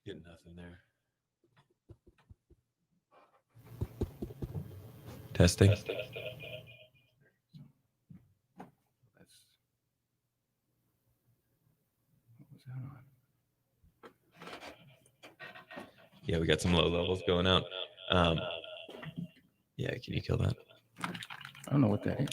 Getting nothing there. Testing. That's, what was that on? Yeah, we got some low levels going out. Yeah, can you kill that? I don't know what that is.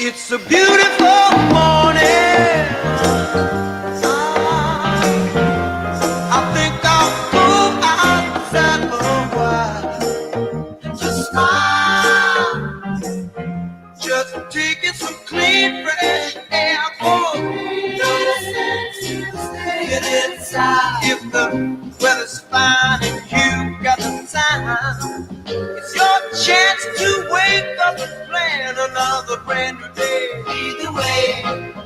It's a beautiful morning. I think I'll go outside for a while. Just smile. Just taking some clean, fresh air for me. Get inside. If the weather's fine and you got the time, it's your chance to wake up and plan another brand new day. Either way,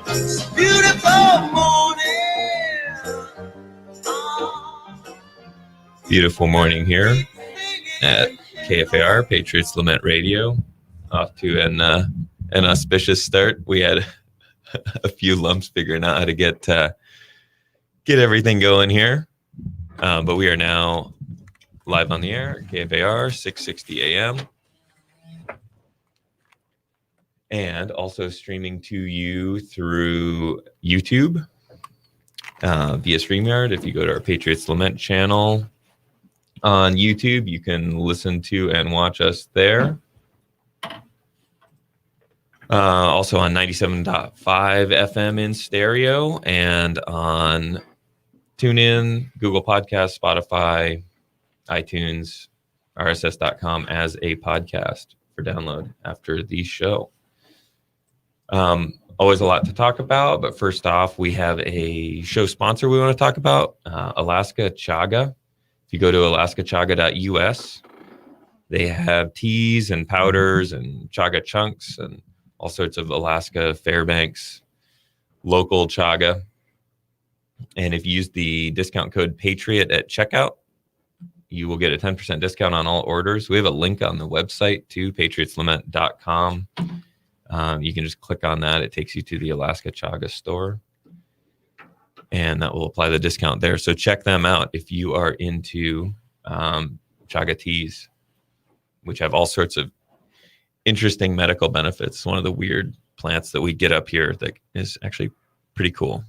it's a beautiful morning. Beautiful morning here at KFAR, Patriots Lament Radio. Off to an auspicious start. We had a few lumps figuring out how to get everything going here. But we are now live on the air, KFAR, 660 AM. And also streaming to you through YouTube via StreamYard. If you go to our Patriots Lament channel on YouTube, you can listen to and watch us there. Also on 97.5 FM in stereo and on TuneIn, Google Podcasts, Spotify, iTunes, rss.com as a podcast for download after the show. Always a lot to talk about, but first off, we have a show sponsor we want to talk about, Alaska Chaga. If you go to alaskachaga.us, they have teas and powders and chaga chunks and all sorts of Alaska, Fairbanks, local chaga. And if you use the discount code Patriot at checkout, you will get a 10% discount on all orders. We have a link on the website to patriotslament.com. You can just click on that. It takes you to the Alaska Chaga store. And that will apply the discount there. So check them out if you are into chaga teas, which have all sorts of interesting medical benefits. One of the weird plants that we get up here that is actually pretty cool.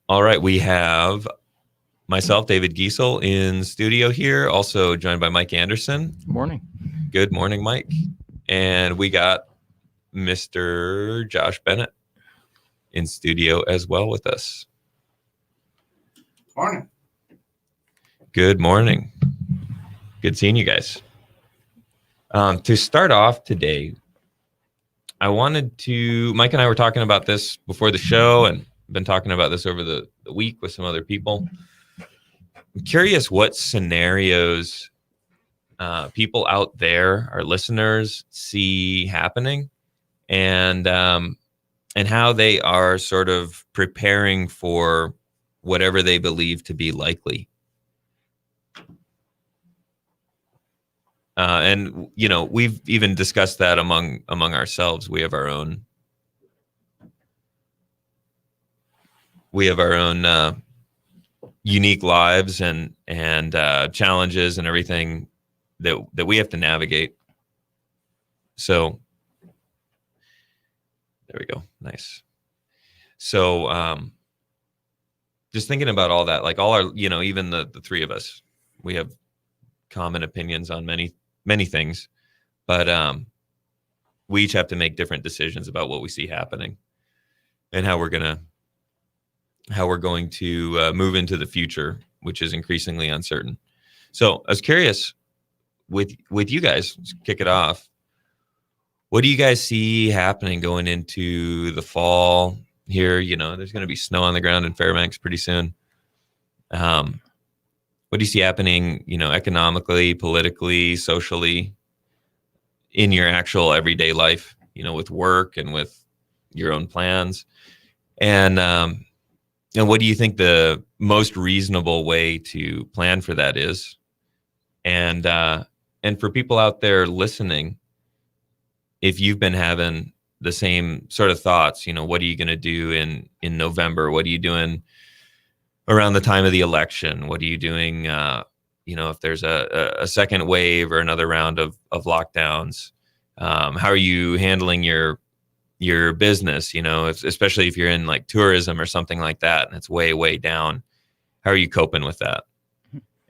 All right, we have myself, David Giesel, in studio here, also joined by Mike Anderson. Good morning. Good morning, Mike. And we got Mr. Josh Bennett in studio as well with us. Morning. Good morning. Good seeing you guys. To start off today, I wanted to, Mike and I were talking about this before the show and been talking about this over the week with some other people. I'm curious what scenarios people out there, our listeners, see happening and how they are sort of preparing for whatever they believe to be likely. And, you know, we've even discussed that among ourselves. We have our own unique lives and challenges and everything that we have to navigate. So there we go. Nice. So just thinking about all that, like all our, you know, even the three of us, we have common opinions on many things, but we each have to make different decisions about what we see happening and how we're going to how we're going to move into the future, which is increasingly uncertain. So I was curious with you guys, let's kick it off. What do you guys see happening going into the fall here? You know, there's going to be snow on the ground in Fairbanks pretty soon. What do you see happening, you know, economically, politically, socially in your actual everyday life, you know, with work and with your own plans? And what do you think the most reasonable way to plan for that is? And for people out there listening, if you've been having the same sort of thoughts, you know, what are you going to do in November? What are you doing around the time of the election? What are you doing, you know, if there's a second wave or another round of lockdowns? How are you handling your business, you know, especially if you're in like tourism or something like that and it's way down? How are you coping with that?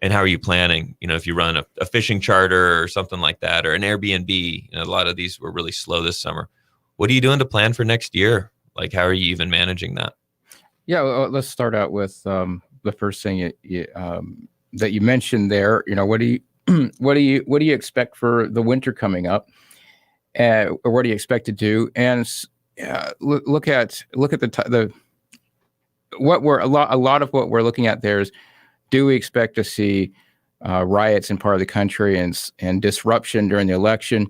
And how are you planning, you know, if you run a fishing charter or something like that, or an Airbnb? You know, a lot of these were really slow this summer. What are you doing to plan for next year? Like, how are you even managing that? Yeah, well, let's start out with the first thing that you mentioned there. You know, what do you expect for the winter coming up, or what do you expect to do? And look at a lot of what we're looking at there is, do we expect to see riots in part of the country and disruption during the election?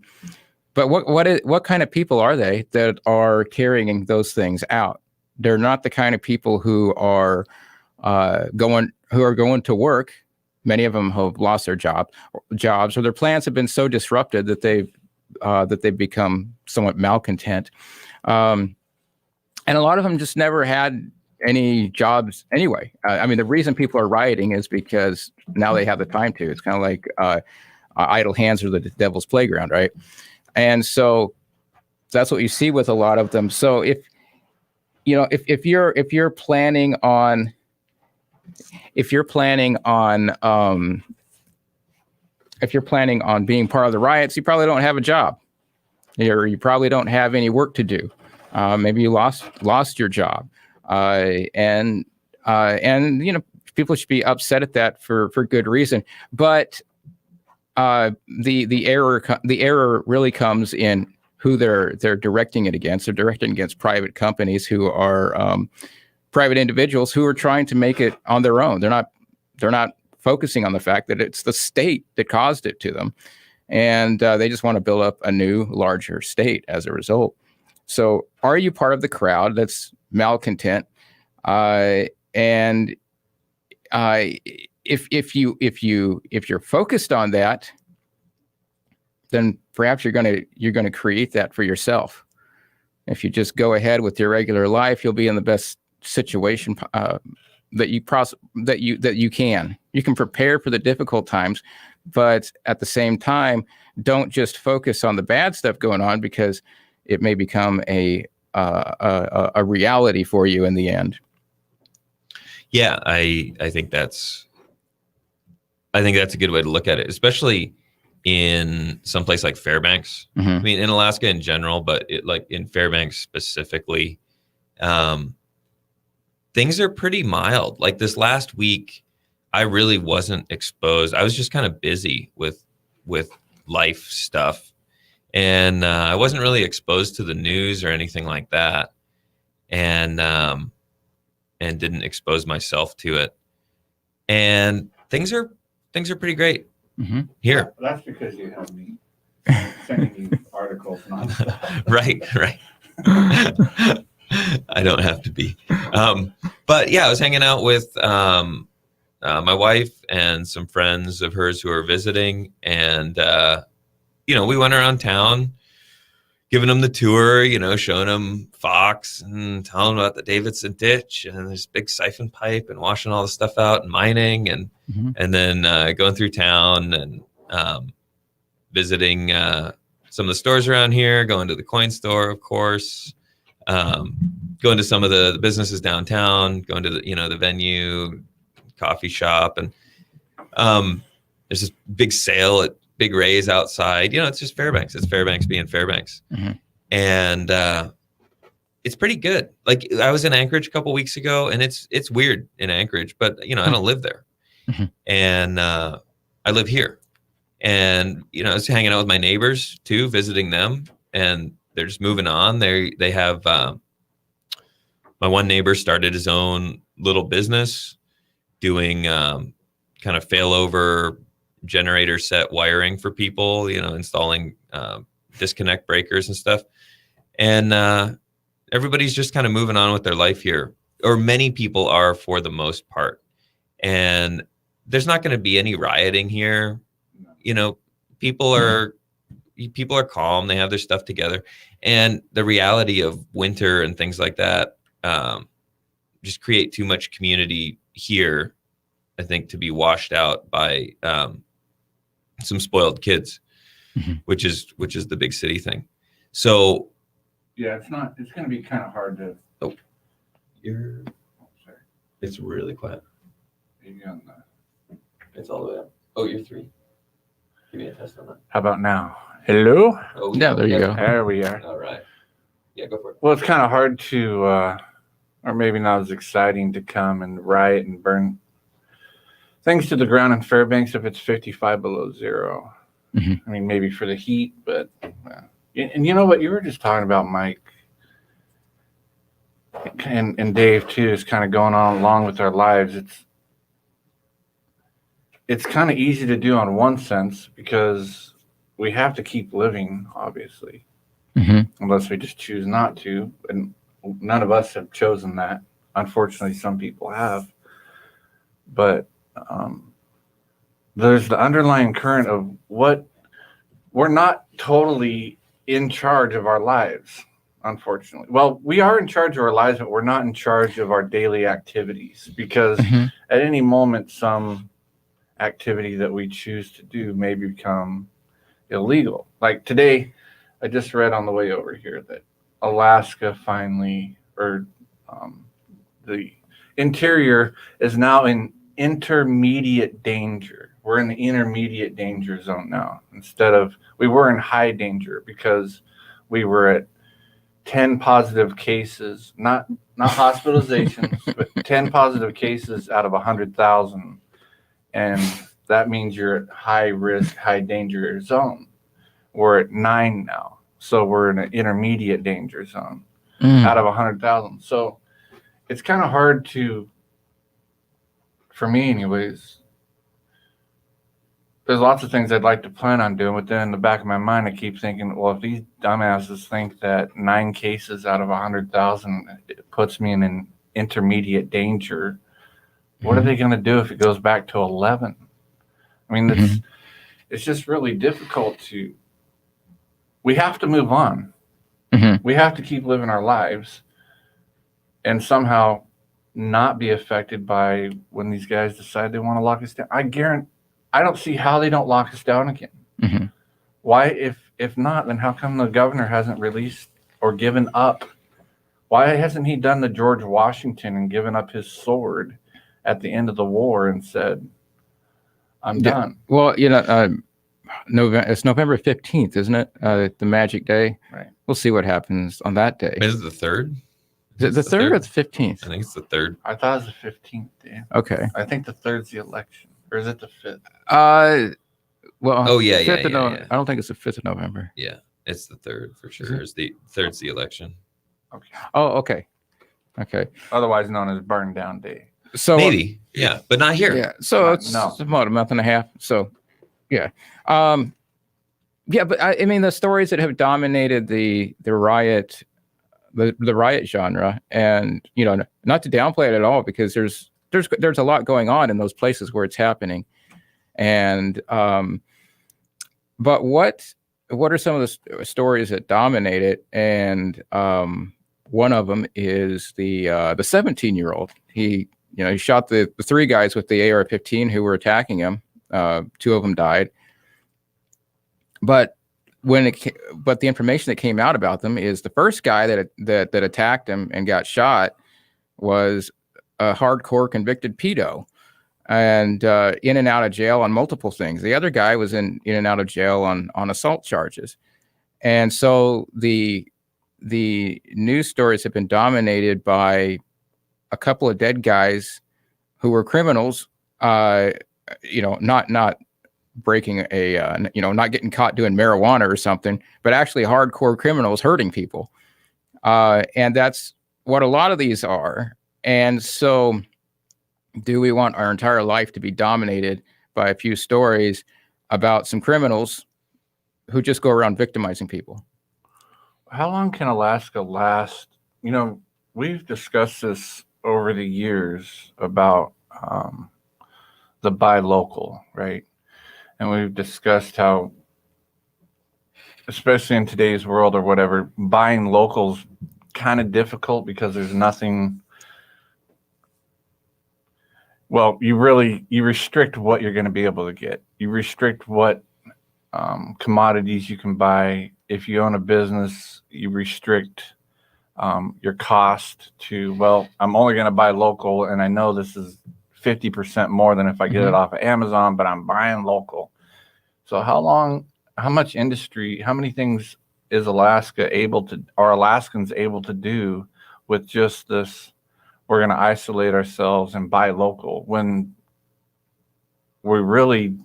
But what kind of people are they that are carrying those things out? They're not the kind of people who are going to work. Many of them have lost their jobs, or their plans have been so disrupted that they've become somewhat malcontent, and a lot of them just never had any jobs anyway. I mean, the reason people are rioting is because now they have the time to. It's kind of like idle hands are the devil's playground, right? And so that's what you see with a lot of them. So if you're planning on being part of the riots, you probably don't have a job, or you probably don't have any work to do. Maybe you lost your job, and you know, people should be upset at that for good reason. But the error really comes in who they're directing it against. They're directing against private companies who are private individuals who are trying to make it on their own. They're not focusing on the fact that it's the state that caused it to them, and they just want to build up a new, larger state as a result. So, are you part of the crowd that's malcontent? And if you're focused on that, then perhaps you're gonna create that for yourself. If you just go ahead with your regular life, you'll be in the best situation that you can. You can prepare for the difficult times, but at the same time, don't just focus on the bad stuff going on, because it may become a reality for you in the end. Yeah, I think that's a good way to look at it, especially in some place like Fairbanks. Mm-hmm. I mean, in Alaska in general, but like in Fairbanks specifically, things are pretty mild. Like this last week, I really wasn't exposed. I was just kind of busy with life stuff. And I wasn't really exposed to the news or anything like that, and didn't expose myself to it. And things are pretty great here. That's because you have me sending you articles nonstop. Right. I don't have to be. But yeah, I was hanging out with my wife and some friends of hers who are visiting, and you know, we went around town, giving them the tour, you know, showing them Fox and telling them about the Davidson ditch and this big siphon pipe and washing all the stuff out and mining, and then going through town and visiting some of the stores around here, going to the coin store, of course, going to some of the businesses downtown, going to the venue, coffee shop, and there's this big sale at Big Ray's outside. You know, it's just Fairbanks. It's Fairbanks being Fairbanks. And it's pretty good. Like I was in Anchorage a couple weeks ago, and it's weird in Anchorage, but I don't live there, and I live here, and I was hanging out with my neighbors too, visiting them, and they're just moving on. They have my one neighbor started his own little business doing kind of failover generator set wiring for people, installing disconnect breakers and stuff. And everybody's just kind of moving on with their life here, or many people are for the most part. And there's not going to be any rioting here. People are calm. They have their stuff together. And the reality of winter and things like that just create too much community here, I think, to be washed out by some spoiled kids, which is the big city thing. So Yeah, it's going to be kind of hard to. Oh, sorry. It's really quiet. Maybe on the. It's all the way up. Oh, you're 3. Give me a test on that. How about now? Hello? Oh, Yeah, there you go. There we are. All right. Yeah, go for it. Well, it's kind of hard to, or maybe not as exciting to come and riot and burn things to the ground in Fairbanks if it's 55 below zero. I mean, maybe for the heat, but and you know what you were just talking about, Mike, and Dave too, is kind of going on along with our lives. It's kind of easy to do on one sense because we have to keep living, obviously, unless we just choose not to, and none of us have chosen that. Unfortunately, some people have, but there's the underlying current of what we're not totally in charge of our lives, unfortunately. Well, we are in charge of our lives, but we're not in charge of our daily activities because at any moment, some activity that we choose to do may become illegal. Like today, I just read on the way over here that Alaska finally, or the interior is now in intermediate danger. We're in the intermediate danger zone now. Instead of, we were in high danger because we were at 10 positive cases, not hospitalizations, but 10 positive cases out of 100,000. And that means you're at high risk, high danger zone. We're at 9 now. So we're in an intermediate danger zone out of 100,000. So it's kind of hard to, for me anyways, there's lots of things I'd like to plan on doing, but then in the back of my mind, I keep thinking, well, if these dumbasses think that 9 cases out of 100,000 puts me in an intermediate danger, what are they going to do if it goes back to 11? I mean, it's just really difficult to, we have to move on. We have to keep living our lives and somehow not be affected by when these guys decide they want to lock us down. I don't see how they don't lock us down again. Why, if not, then how come the governor hasn't released or given up? Why hasn't he done the George Washington and given up his sword at the end of the war and said, I'm done? Well, it's November 15th, isn't it? The magic day. Right. We'll see what happens on that day. Is it the 3rd? Is it the 3rd or the 15th? I think it's the 3rd. I thought it was the 15th, Dan. Okay. I think the 3rd's the election. Or is it the 5th? Well, Oh, yeah, 5th yeah. I don't think it's the 5th of November. Yeah, it's the 3rd for sure. It's the 3rd's the election. Okay. Oh, okay. Otherwise known as Burn Down Day. So Maybe, yeah, but not here. Yeah. So it's about a month and a half. So, yeah. But I mean, the stories that have dominated the riot, the riot genre, and not to downplay it at all, because there's a lot going on in those places where it's happening, and but what are some of the stories that dominate it? And one of them is the 17-year-old. He shot the 3 guys with the AR-15 who were attacking him. 2 of them died. But the information that came out about them is the first guy that attacked him and got shot was a hardcore convicted pedo, and in and out of jail on multiple things. The other guy was in and out of jail on assault charges. And so the news stories have been dominated by a couple of dead guys who were criminals, not breaking not getting caught doing marijuana or something, but actually hardcore criminals hurting people. And that's what a lot of these are. And so do we want our entire life to be dominated by a few stories about some criminals who just go around victimizing people? How long can Alaska last? We've discussed this over the years about the buy local, right? And we've discussed how, especially in today's world or whatever, buying local's kind of difficult because there's nothing. Well, you restrict what you're going to be able to get. You restrict what commodities you can buy. If you own a business, you restrict your cost to, well, I'm only going to buy local, and I know this is 50% more than if I get it off of Amazon, but I'm buying local. So how much industry, how many things is Alaskans able to do with just this, we're going to isolate ourselves and buy local, when we really,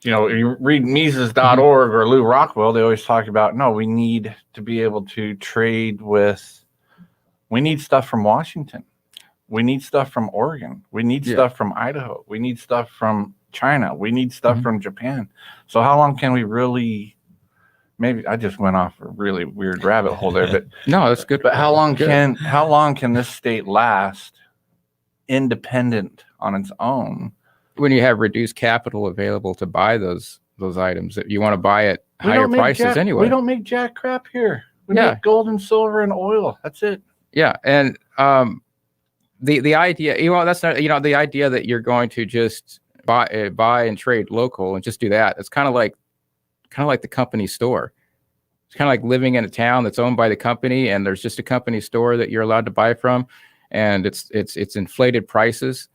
you read Mises.org or Lou Rockwell, they always talk about, no, we need to be able to trade with, we need stuff from Washington. We need stuff from Oregon. We need stuff from Idaho. We need stuff from China. We need stuff from Japan. So how long can we really, maybe I just went off a really weird rabbit hole there, but no, that's good. But how long can this state last independent on its own? When you have reduced capital available to buy those items that you want to buy at higher prices anyway. We don't make jack crap here. We make gold and silver and oil. That's it. Yeah. And the idea, that's not, the idea that you're going to just buy and trade local and just do that. It's kind of like the company store. It's kind of like living in a town that's owned by the company, and there's just a company store that you're allowed to buy from, and it's inflated prices.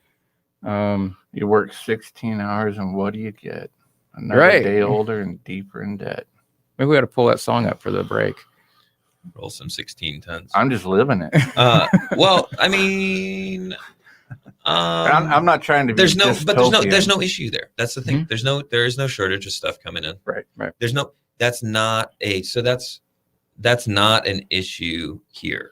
You work 16 hours, and what do you get? Another day older and deeper in debt. Maybe we got to pull that song up for the break. Roll some 16 tons. I'm just living it. Well, I mean, I'm not trying to be there's no issue there. That's the thing. There is no shortage of stuff coming in. Right. That's not an issue here.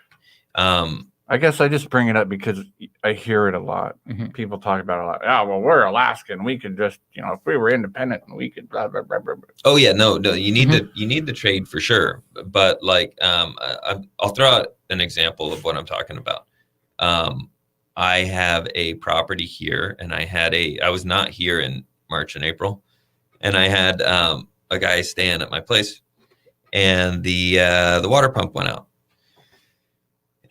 I guess I just bring it up because I hear it a lot. People talk about it a lot. Oh, well, we're Alaskan. We could just, if we were independent, we could blah, blah, blah, blah, blah. Oh yeah, no, you need the trade for sure. But I'll throw out an example of what I'm talking about. I have a property here, and I was not here in March and April, and I had a guy staying at my place, and the water pump went out.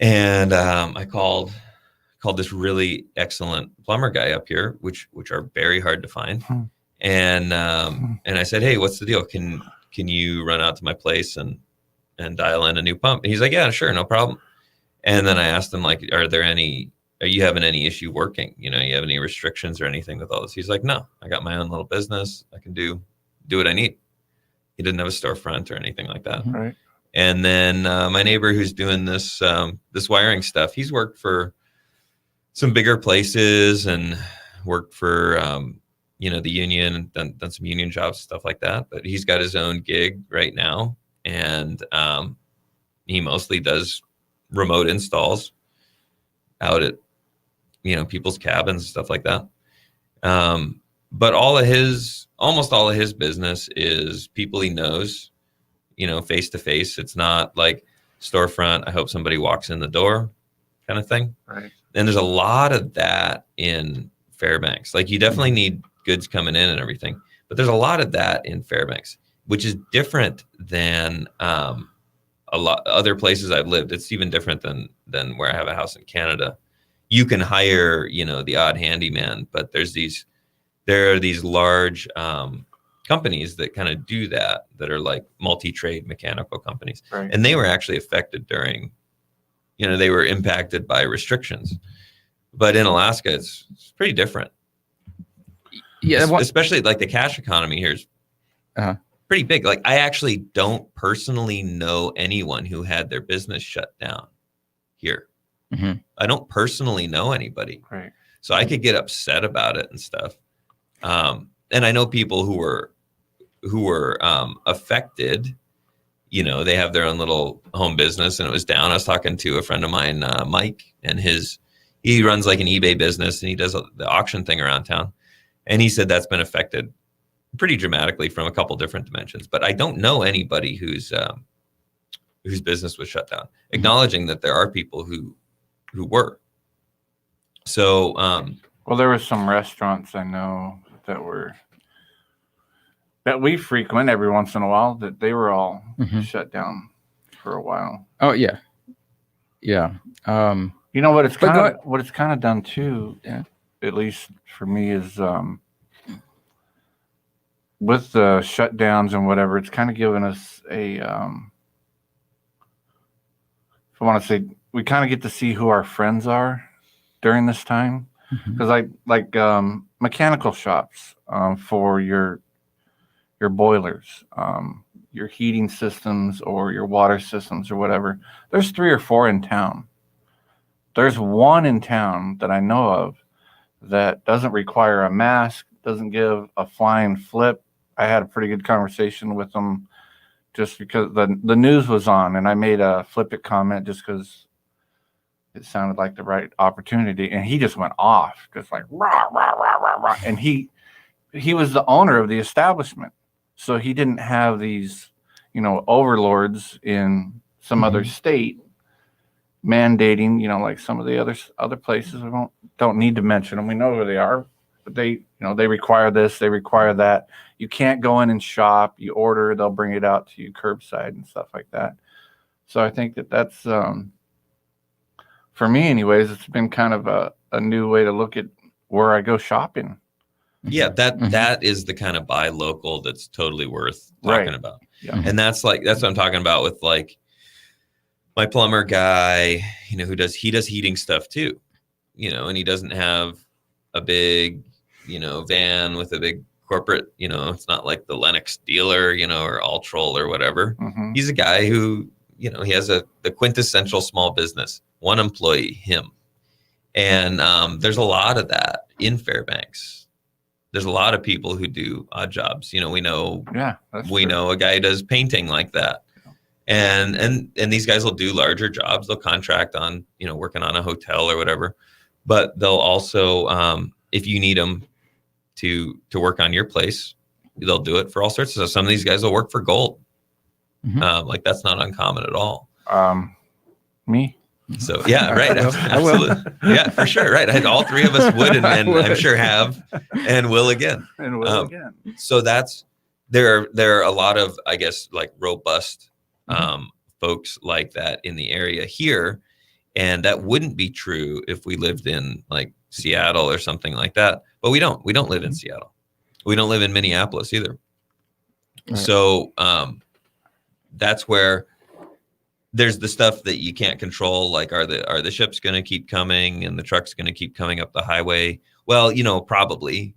And I called this really excellent plumber guy up here, which are very hard to find. And I said, hey, what's the deal? Can you run out to my place and dial in a new pump? And he's like, yeah, sure, no problem. And then I asked him, like, are you having any issue working? You have any restrictions or anything with all this? He's like, no, I got my own little business. I can do what I need. He didn't have a storefront or anything like that. Right. And then my neighbor who's doing this wiring stuff, he's worked for some bigger places and worked for the union and done some union jobs, stuff like that. But he's got his own gig right now, and he mostly does remote installs out at people's cabins, stuff like that. But almost all of his business is people he knows. Face to face. It's not like storefront, I hope somebody walks in the door kind of thing. Right. And there's a lot of that in Fairbanks. Like, you definitely need goods coming in and everything, but there's a lot of that in Fairbanks, which is different than a lot other places I've lived. It's even different than where I have a house in Canada. You can hire, the odd handyman, but there are these large companies that kind of do that are like multi-trade mechanical companies. Right. And they were actually affected during, they were impacted by restrictions. But in Alaska, it's pretty different. Yeah, especially like the cash economy here is pretty big. Like, I actually don't personally know anyone who had their business shut down here. I don't personally know anybody. Right. So I could get upset about it and stuff. And I know people who were affected. You know, they have their own little home business and it was down. I was talking to a friend of mine, Mike, and he runs like an eBay business and he does the auction thing around town. And he said that's been affected pretty dramatically from a couple different dimensions. But I don't know anybody whose business was shut down, acknowledging that there are people who were. So, well, there were some restaurants I know that we frequent every once in a while that they were all shut down for a while. Oh yeah. Yeah. You know what it's kind of done too, at least for me, is with the shutdowns and whatever, it's kind of given us if I want to say, we kind of get to see who our friends are during this time. Because like mechanical shops for your boilers, your heating systems or your water systems or whatever, there's 3 or 4 in town. There's one in town that I know of that doesn't require a mask, doesn't give a flying flip. I had a pretty good conversation with them just because the news was on, and I made a flip it comment just because it sounded like the right opportunity, and he just went off, just like rah, rah, rah, rah, rah. And he was the owner of the establishment, so he didn't have these, overlords in some other state mandating, like some of the other places. We don't need to mention them. We know who they are, but they require this, they require that. You can't go in and shop. You order, they'll bring it out to you curbside and stuff like that. So I think that's for me, anyways, it's been kind of a new way to look at where I go shopping. Yeah, that is the kind of buy local that's totally worth talking about. Yeah. And that's what I'm talking about with like my plumber guy, who does heating stuff too, and he doesn't have a big, van with a big corporate, it's not like the Lennox dealer, or Altrol or whatever. He's a guy who, he has the quintessential small business, one employee, him. And there's a lot of that in Fairbanks. There's a lot of people who do odd jobs. We know, know a guy who does painting like that. And these guys will do larger jobs. They'll contract on, working on a hotel or whatever, but they'll also, if you need them to work on your place, they'll do it for all sorts of stuff. Some of these guys will work for gold. Like that's not uncommon at all. Me. So yeah, right. Absolutely. Yeah, for sure. Right. All 3 of us would, and I'm sure have, and will again. So there are a lot of, I guess, like robust folks like that in the area here. And that wouldn't be true if we lived in like Seattle or something like that. But we don't live in Seattle. We don't live in Minneapolis either. Right. So that's where there's the stuff that you can't control. Like, are the ships going to keep coming and the trucks going to keep coming up the highway? Well, probably,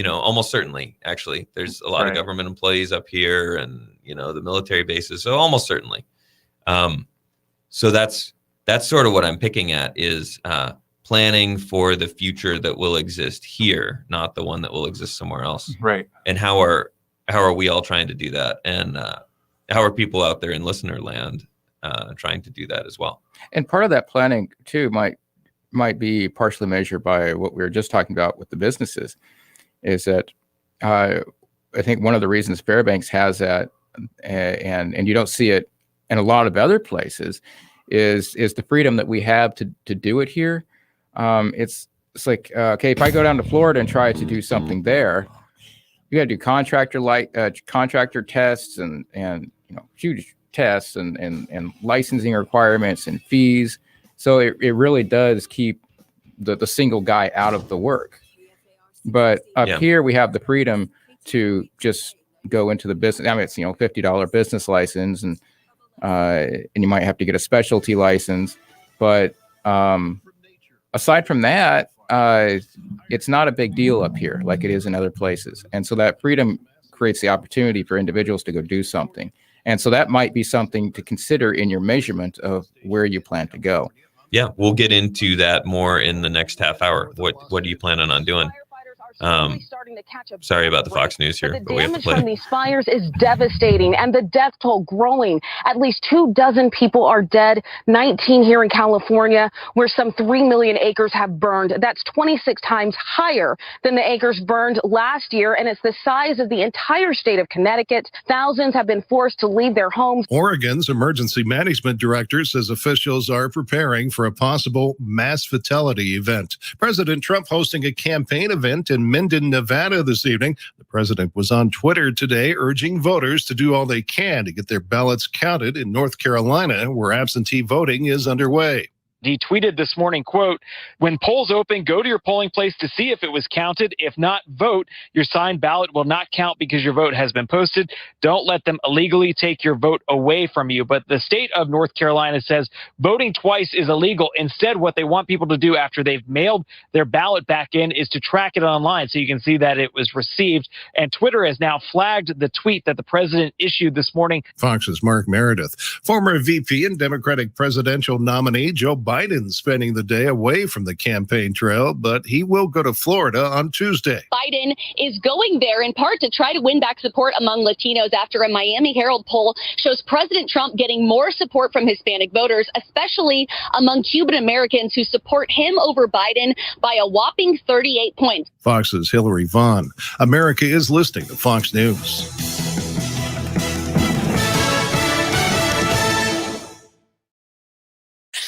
almost certainly, actually, there's a lot of government employees up here and, the military bases. So almost certainly. So that's sort of what I'm picking at is planning for the future that will exist here, not the one that will exist somewhere else. Right. And how are we all trying to do that? And how are people out there in listener land trying to do that as well? And part of that planning too might be partially measured by what we were just talking about with the businesses, is that I think one of the reasons Fairbanks has that, and you don't see it in a lot of other places, is the freedom that we have to do it here. It's like okay, if I go down to Florida and try to do something there, you got to do contractor tests and huge tests and licensing requirements and fees. So it really does keep the single guy out of the work. But up here we have the freedom to just go into the business. I mean, it's $50 business license, and you might have to get a specialty license. But aside from that, it's not a big deal up here like it is in other places. And so that freedom creates the opportunity for individuals to go do something. And so that might be something to consider in your measurement of where you plan to go. Yeah, we'll get into that more in the next half hour. What are you planning on doing? Sorry about the Fox News here, but we have to damage play. from these fires is devastating, and the death toll growing. At least 24 people are dead, 19 here in California, where some 3 million acres have burned. That's 26 times higher than the acres burned last year, and it's the size of the entire state of Connecticut. Thousands have been forced to leave their homes. Oregon's emergency management director says officials are preparing for a possible mass fatality event. President Trump hosting a campaign event in Minden, Nevada this evening. The president was on Twitter today urging voters to do all they can to get their ballots counted in North Carolina, where absentee voting is underway. He tweeted this morning, quote, "When polls open, go to your polling place to see if it was counted. If not, vote. Your signed ballot will not count because your vote has been posted. Don't let them illegally take your vote away from you." But the state of North Carolina says voting twice is illegal. Instead, what they want people to do after they've mailed their ballot back in is to track it online so you can see that it was received. And Twitter has now flagged the tweet that the president issued this morning. Fox's Mark Meredith. Former VP and Democratic presidential nominee Joe Biden spending the day away from the campaign trail, but he will go to Florida on Tuesday. Biden is going there in part to try to win back support among Latinos after a Miami Herald poll shows President Trump getting more support from Hispanic voters, especially among Cuban Americans who support him over Biden by a whopping 38 points. Fox's Hillary Vaughn. America is listening to Fox News.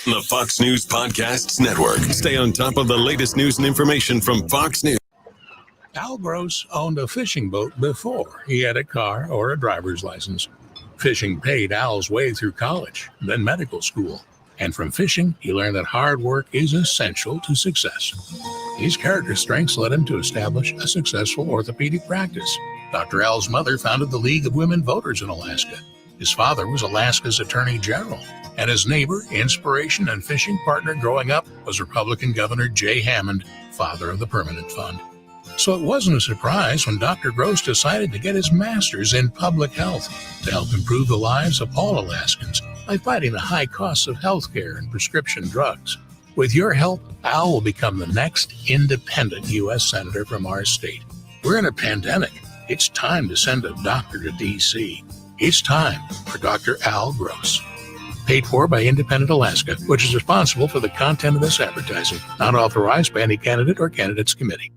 The Fox News Podcasts Network. Stay on top of the latest news and information from Fox News. Al Gross owned a fishing boat before he had a car or a driver's license. Fishing paid Al's way through college, then medical school. And from fishing, he learned that hard work is essential to success. These character strengths led him to establish a successful orthopedic practice. Dr. Al's mother founded the League of Women Voters in Alaska. His father was Alaska's Attorney General. And his neighbor, inspiration, and fishing partner growing up was Republican Governor Jay Hammond, father of the Permanent Fund. So it wasn't a surprise when Dr. Gross decided to get his master's in public health to help improve the lives of all Alaskans by fighting the high costs of health care and prescription drugs. With your help, Al will become the next independent U.S. Senator from our state. We're in a pandemic. It's time to send a doctor to D.C. It's time for Dr. Al Gross. Paid for by Independent Alaska, which is responsible for the content of this advertising, not authorized by any candidate or candidates committee.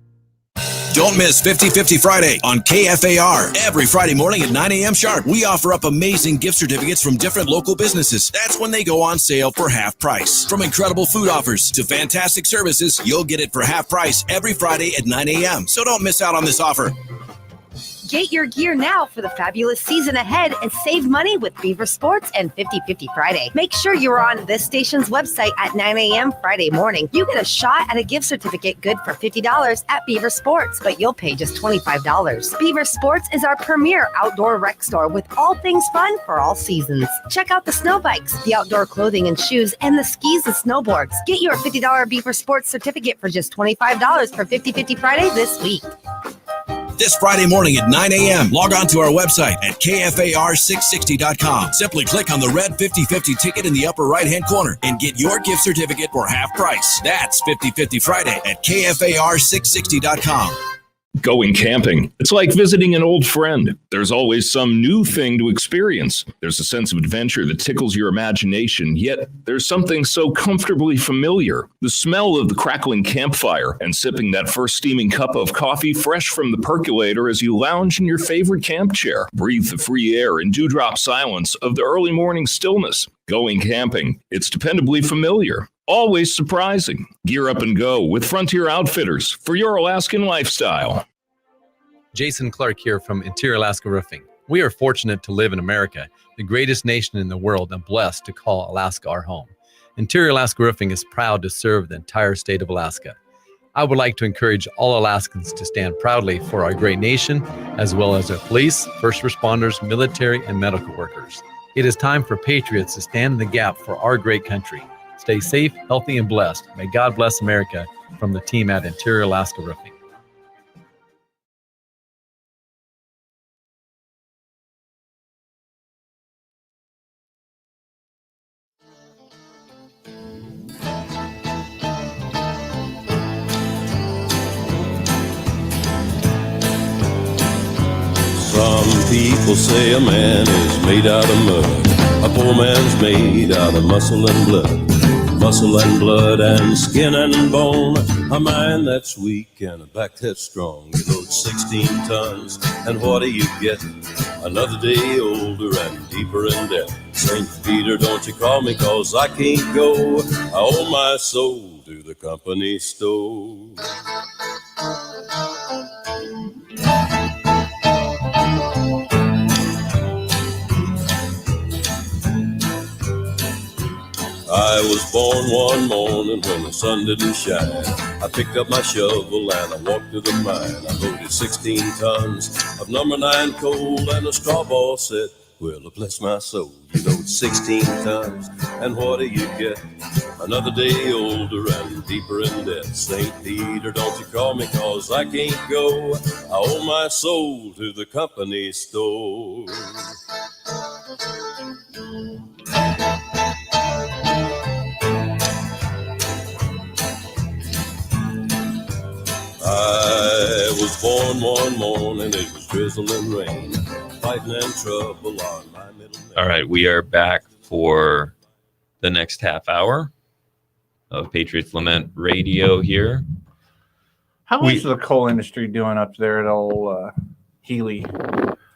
Don't miss 50-50 Friday on KFAR. Every Friday morning at 9 a.m. sharp, we offer up amazing gift certificates from different local businesses. That's when they go on sale for half price. From incredible food offers to fantastic services, you'll get it for half price every Friday at 9 a.m. So don't miss out on this offer. Get your gear now for the fabulous season ahead and save money with Beaver Sports and 50-50 Friday. Make sure you're on this station's website at 9 a.m. Friday morning. You get a shot at a gift certificate good for $50 at Beaver Sports, but you'll pay just $25. Beaver Sports is our premier outdoor rec store with all things fun for all seasons. Check out the snow bikes, the outdoor clothing and shoes, and the skis and snowboards. Get your $50 Beaver Sports certificate for just $25 for 50-50 Friday this week. This Friday morning at 9 a.m., log on to our website at KFAR660.com. Simply click on the red 50-50 ticket in the upper right-hand corner and get your gift certificate for half price. That's 50-50 Friday at KFAR660.com. Going camping. It's like visiting an old friend. There's always some new thing to experience. There's a sense of adventure that tickles your imagination, yet there's something so comfortably familiar. The smell of the crackling campfire and sipping that first steaming cup of coffee fresh from the percolator as you lounge in your favorite camp chair. Breathe the free air and dewdrop silence of the early morning stillness. Going camping. It's dependably familiar. Always surprising. Gear up and go with Frontier Outfitters for your Alaskan lifestyle. Jason Clark here from Interior Alaska Roofing. We are fortunate to live in America, the greatest nation in the world, and blessed to call Alaska our home. Interior Alaska Roofing is proud to serve the entire state of Alaska. I would like to encourage all Alaskans to stand proudly for our great nation, as well as our police, first responders, military, and medical workers. It is time for patriots to stand in the gap for our great country. Stay safe, healthy, and blessed. May God bless America from the team at Interior Alaska Roofing. people say a man is made out of mud. A poor man's made out of muscle and blood. Muscle and blood and skin and bone. A mind that's weak and a back that's strong. You load 16 tons, and what do you get? Another day older and deeper in debt. St. Peter, don't you call me, 'cause I can't go. I owe my soul to the company store. I was born one morning when the sun didn't shine. I picked up my shovel and I walked to the mine. I loaded 16 tons of number 9 coal, and the straw ball said, well, bless my soul. You load 16 tons, and what do you get? Another day older and deeper in debt. St. Peter, don't you call me, 'cause I can't go. I owe my soul to the company store. I was born one morning, it was drizzling rain, fighting and trouble on my middle name. All right, we are back for the next half hour of Patriots Lament Radio here. How is the coal industry doing up there at old Healy?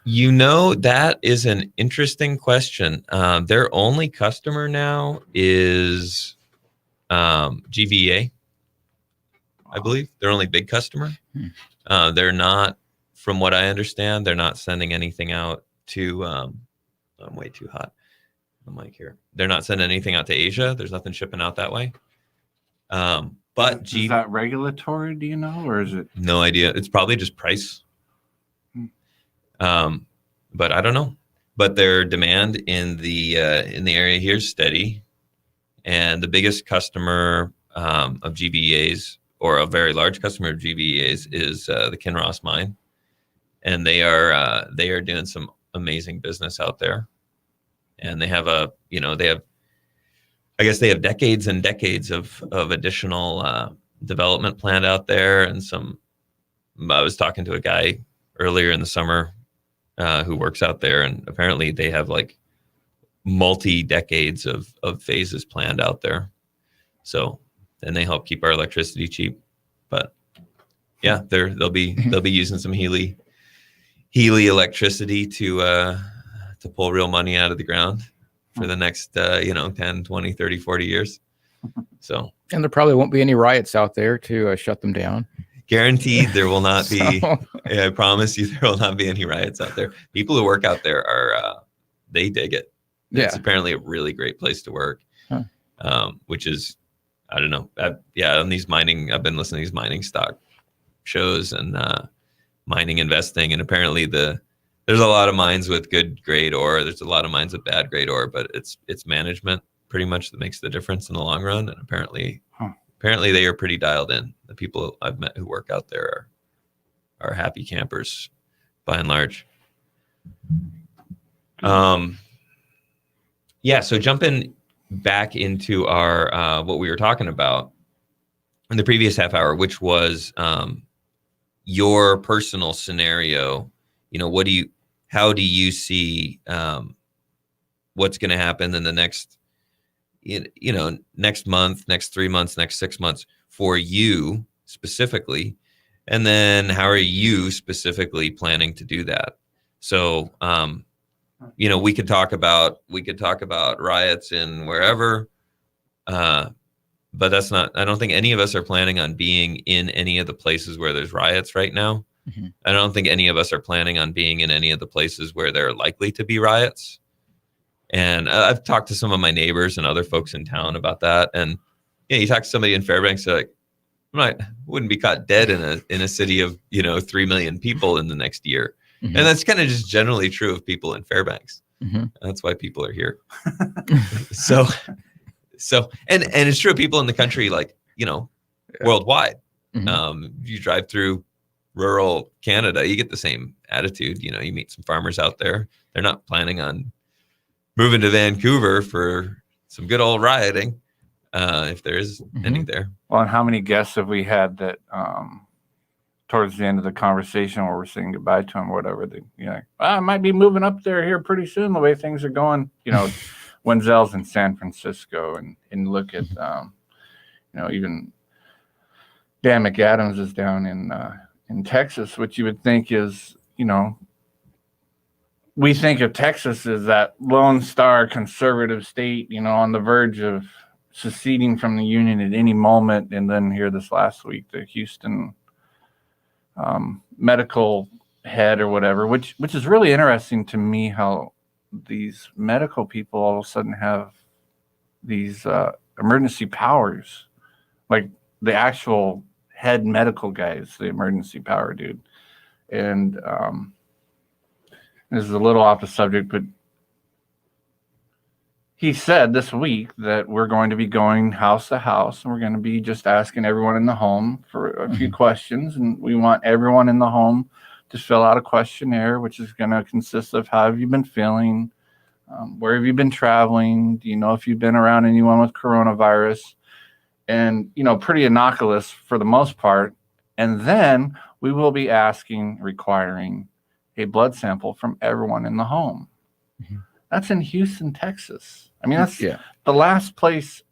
You know, that is an interesting question. Their only customer now is GVA. I believe their only big customer. They're not, from what I understand, they're not sending anything out to, I'm way too hot. The mic here. They're not sending anything out to Asia. There's nothing shipping out that way. But is that regulatory, do you know, or is it? No idea. It's probably just price. But I don't know. But their demand in the area here is steady. And the biggest customer of GVA's, or a very large customer of GVA's, is the Kinross mine, and they are doing some amazing business out there, and they have I guess they have decades and decades of additional development planned out there, and I was talking to a guy earlier in the summer who works out there, and apparently they have like multi-decades of phases planned out there, so. And they help keep our electricity cheap. But yeah, they'll be using some Healy electricity to pull real money out of the ground for the next 10, 20, 30, 40 years. So, and there probably won't be any riots out there to shut them down. Guaranteed there will not be. I promise you there will not be any riots out there. People who work out there are they dig it. Yeah. It's apparently a really great place to work. Which is, I don't know. On these mining, I've been listening to these mining stock shows and mining investing, and apparently there's a lot of mines with good grade ore. There's a lot of mines with bad grade ore, but it's management pretty much that makes the difference in the long run. And apparently they are pretty dialed in. The people I've met who work out there are happy campers by and large. So jumping back into our what we were talking about in the previous half hour, which was your personal scenario. How do you see what's going to happen in the next next month, next 3 months, next 6 months for you specifically, and then how are you specifically planning to do that? So we could talk about riots in wherever, but that's not. I don't think any of us are planning on being in any of the places where there's riots right now. Mm-hmm. I don't think any of us are planning on being in any of the places where there are likely to be riots. And I've talked to some of my neighbors and other folks in town about that. And you talk to somebody in Fairbanks, they're like, wouldn't be caught dead in a city of 3 million people in the next year. Mm-hmm. And that's kind of just generally true of people in Fairbanks. Mm-hmm. That's why people are here. So, and it's true of people in the country, worldwide. Mm-hmm. You drive through rural Canada, you get the same attitude. You meet some farmers out there. They're not planning on moving to Vancouver for some good old rioting, if there is any there. Well, and how many guests have we had that towards the end of the conversation where we're saying goodbye to him or whatever, I might be moving up there here pretty soon, the way things are going. Wenzel's in San Francisco, and look at, even Dan McAdams is down in Texas, which you would think is, we think of Texas as that Lone Star conservative state, on the verge of seceding from the Union at any moment. And then here this last week, the Houston medical head or whatever, which is really interesting to me, how these medical people all of a sudden have these emergency powers, like the actual head medical guy is the emergency power dude. And this is a little off the subject, but he said this week that we're going to be going house to house, and we're going to be just asking everyone in the home for a few questions. And we want everyone in the home to fill out a questionnaire, which is going to consist of how have you been feeling? Where have you been traveling? Do you know if you've been around anyone with coronavirus? And, pretty innocuous for the most part. And then we will be requiring a blood sample from everyone in the home. Mm-hmm. That's in Houston, Texas. I mean, that's the last place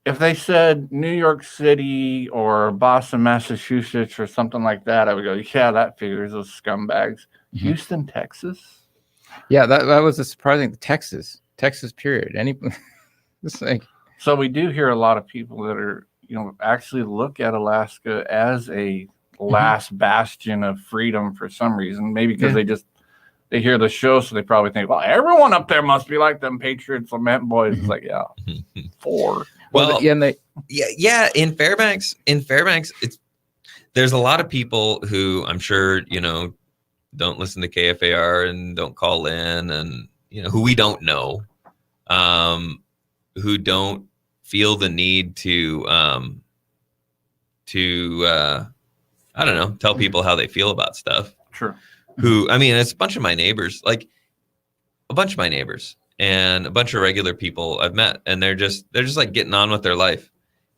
if they said New York City or Boston, Massachusetts or something like that, I would go, yeah, that figures, those scumbags. Mm-hmm. Houston, Texas? Yeah, that was a surprising. Texas, period. So we do hear a lot of people that are, actually look at Alaska as a last bastion of freedom for some reason. Maybe because they hear the show, so they probably think, well, everyone up there must be like them Patriots, Lament boys. It's like, yeah, 4. Well, in Fairbanks, there's a lot of people who I'm sure, don't listen to KFAR and don't call in, and, who we don't know, who don't feel the need to I don't know, tell people how they feel about stuff. Sure. It's a bunch of my neighbors, and a bunch of regular people I've met, and they're just like getting on with their life.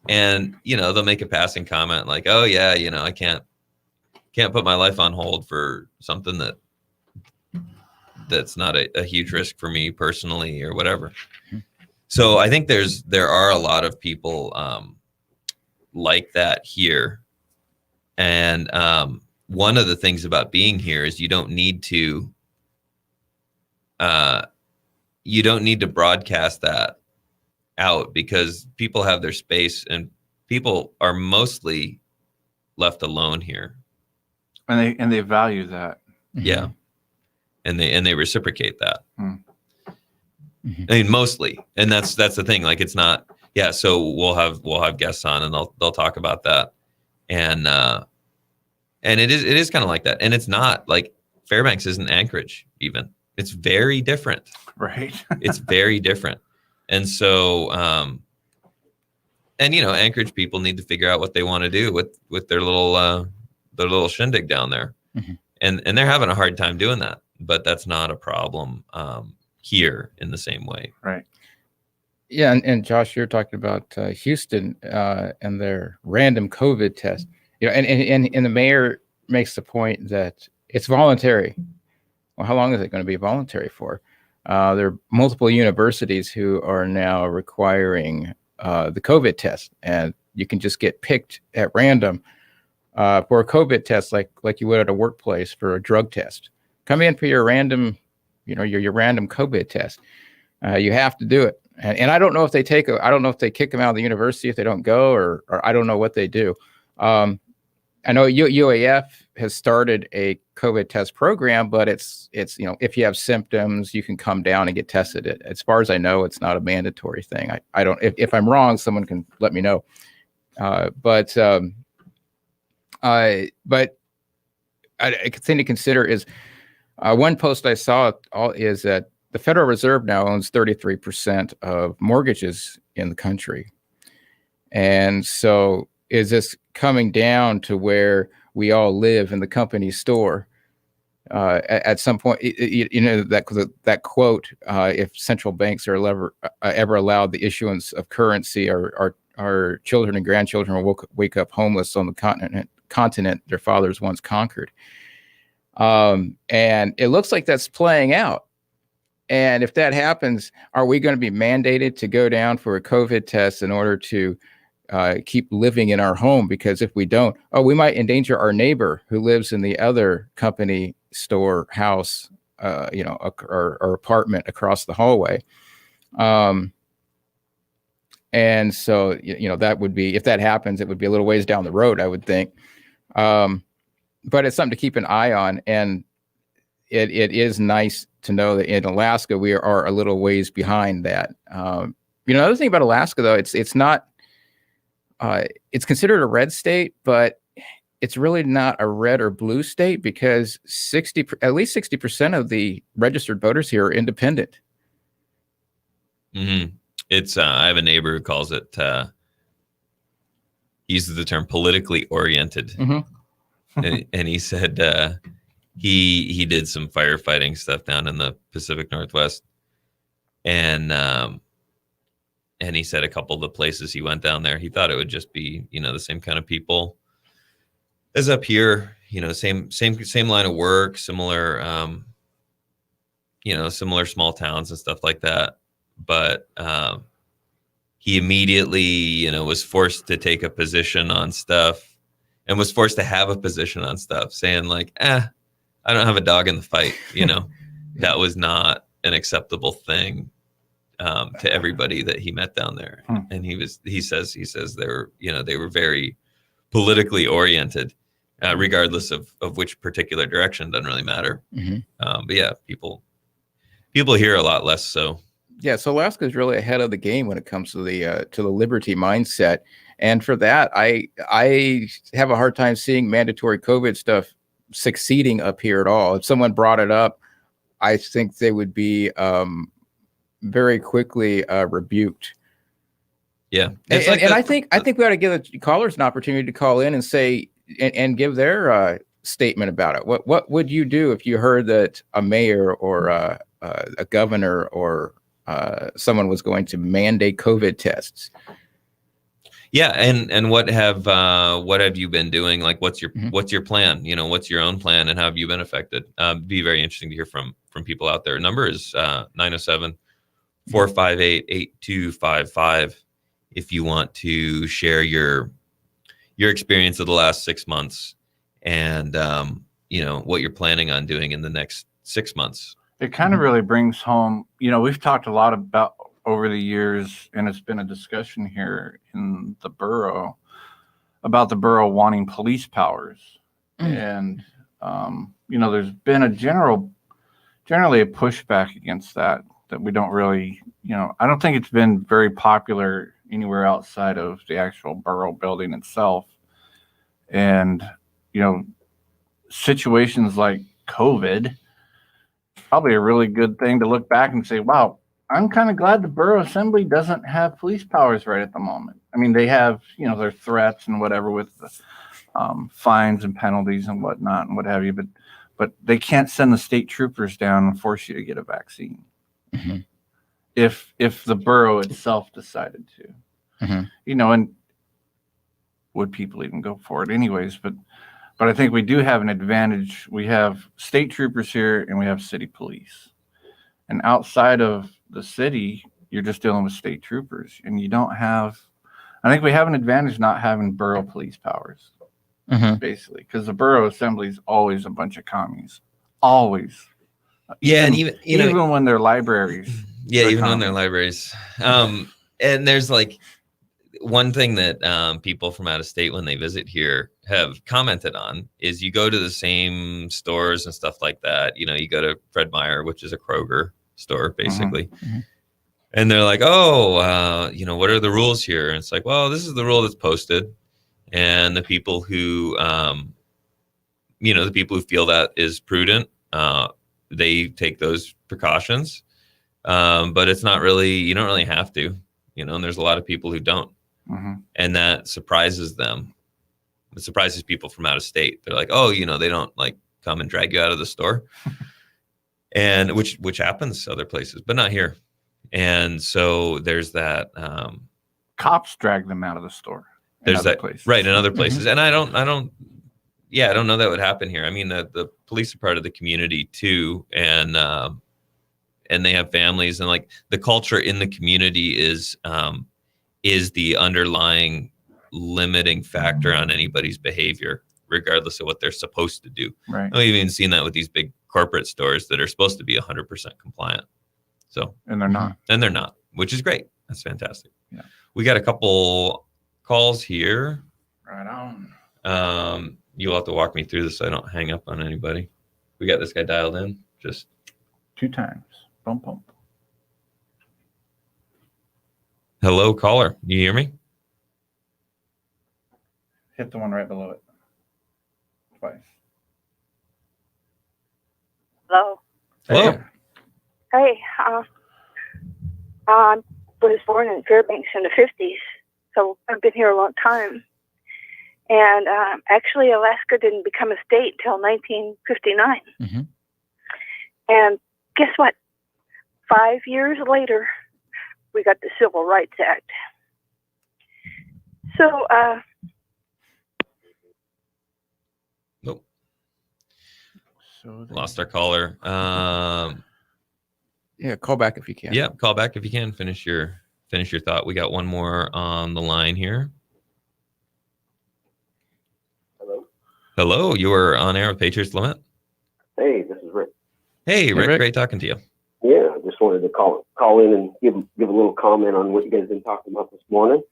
And, they'll make a passing comment like, oh yeah, I can't put my life on hold for something that's not a huge risk for me personally or whatever. So I think there are a lot of people like that here. And one of the things about being here is you don't need to broadcast that out, because people have their space and people are mostly left alone here. And they value that. Yeah. And they reciprocate that. Mm-hmm. I mean, mostly. And that's the thing. Like, it's not, so we'll have guests on and they'll talk about that. And it is kind of like that. And it's not like Fairbanks isn't Anchorage even. It's very different. Right. It's very different. And so, Anchorage people need to figure out what they want to do with their little shindig down there. Mm-hmm. And they're having a hard time doing that, but that's not a problem here in the same way. Right. Yeah. And Josh, you're talking about Houston and their random COVID test. And the mayor makes the point that it's voluntary. Well, how long is it going to be voluntary for? There are multiple universities who are now requiring the COVID test, and you can just get picked at random for a COVID test, like you would at a workplace for a drug test. Come in for your random, your random COVID test. You have to do it. And I don't know if they kick them out of the university if they don't go, or I don't know what they do. I know UAF has started a COVID test program, but it's if you have symptoms, you can come down and get tested. As far as I know, it's not a mandatory thing. I don't. If I'm wrong, someone can let me know. But a thing to consider is one post I saw is that the Federal Reserve now owns 33% of mortgages in the country, and so is this coming down to where we all live in the company store? At some point, that quote, if central banks are ever allowed the issuance of currency, our children and grandchildren will wake up homeless on the continent their fathers once conquered. And it looks like that's playing out. And if that happens, are we going to be mandated to go down for a COVID test in order to keep living in our home? Because if we don't, we might endanger our neighbor who lives in the other company store house, or apartment across the hallway. And so, that would be, if that happens, it would be a little ways down the road, I would think. But it's something to keep an eye on. And it is nice to know that in Alaska, we are a little ways behind that. Another thing about Alaska, though, it's not, it's considered a red state, but it's really not a red or blue state because at least 60% of the registered voters here are independent. Mm-hmm. It's I have a neighbor who calls it, he uses the term politically oriented. Mm-hmm. and he said he did some firefighting stuff down in the Pacific Northwest, and he said a couple of the places he went down there, he thought it would just be the same kind of people as up here, same line of work, similar similar small towns and stuff like that. But he immediately was forced to take a position on stuff, and was forced to have a position on stuff, saying like, I don't have a dog in the fight. That was not an acceptable thing to everybody that he met down there. And he says they were very politically oriented, regardless of which particular direction. Doesn't really matter. Mm-hmm. But yeah, people here a lot less so. Yeah, so Alaska is really ahead of the game when it comes to the liberty mindset, and for that, I have a hard time seeing mandatory COVID stuff succeeding up here at all. If someone brought it up, I think they would be very quickly rebuked. Yeah, and I think we ought to give the callers an opportunity to call in and say and give their statement about it. What would you do if you heard that a mayor or a governor or someone was going to mandate COVID tests? Yeah, and what have you been doing? Like, what's your plan? What's your own plan, and how have you been affected? Be very interesting to hear from people out there. Number is 907-458-8255 if you want to share your experience of the last 6 months and what you're planning on doing in the next 6 months. It kind of really brings home, we've talked a lot about over the years, and it's been a discussion here in the borough about the borough wanting police powers. And, there's been generally a pushback against that we don't really, I don't think it's been very popular anywhere outside of the actual borough building itself. And, situations like COVID, probably a really good thing to look back and say, wow, I'm kind of glad the borough assembly doesn't have police powers right at the moment. I mean, they have, their threats and whatever with the fines and penalties and whatnot and what have you, but they can't send the state troopers down and force you to get a vaccine. Mm-hmm. If the borough itself decided to, mm-hmm. And would people even go for it anyways? But I think we do have an advantage. We have state troopers here and we have city police. And outside of the city, you're just dealing with state troopers. And you don't have, I think we have an advantage not having borough police powers, basically. Because the borough assembly is always a bunch of commies. Always. Yeah, and even when they're libraries. Yeah, even when they're libraries. And there's like one thing that people from out of state, when they visit here, have commented on is you go to the same stores and stuff like that. You go to Fred Meyer, which is a Kroger store, basically. Mm-hmm. And they're like, what are the rules here? And it's like, well, this is the rule that's posted. And the people who, feel that is prudent, they take those precautions. But it's not really, you don't really have to, and there's a lot of people who don't. Mm-hmm. And that surprises them. It surprises people from out of state. They're like, oh, they don't like come and drag you out of the store. And which happens other places, but not here. And so there's that. Cops drag them out of the store. There's that places. Right, in other places. And I don't yeah, I don't know that would happen here. I mean, the police are part of the community too, and they have families, and like the culture in the community is the underlying limiting factor on anybody's behavior, regardless of what they're supposed to do. Right. And we've even seen that with these big corporate stores that are supposed to be 100% compliant. So, and they're not. And they're not, which is great. That's fantastic. Yeah. We got a couple calls here. Right on. You'll have to walk me through this so I don't hang up on anybody. We got this guy dialed in. Just 2 times. Bump, bump. Hello, caller. You hear me? Hit the one right below it. Twice. Hello. Hello. Hey, I was born in Fairbanks in the 50s, so I've been here a long time. And actually, Alaska didn't become a state until 1959. Mm-hmm. And guess what? 5 years later, we got the Civil Rights Act. So, nope. So lost our caller. Yeah, call back if you can. Yeah, call back if you can. Finish your thought. We got one more on the line here. Hello, you are on air with Patriots Lament. Hey, this is Rick. Hey, Rick, Rick. great talking to you. Yeah, I just wanted to call in and give a little comment on what you guys have been talking about this morning.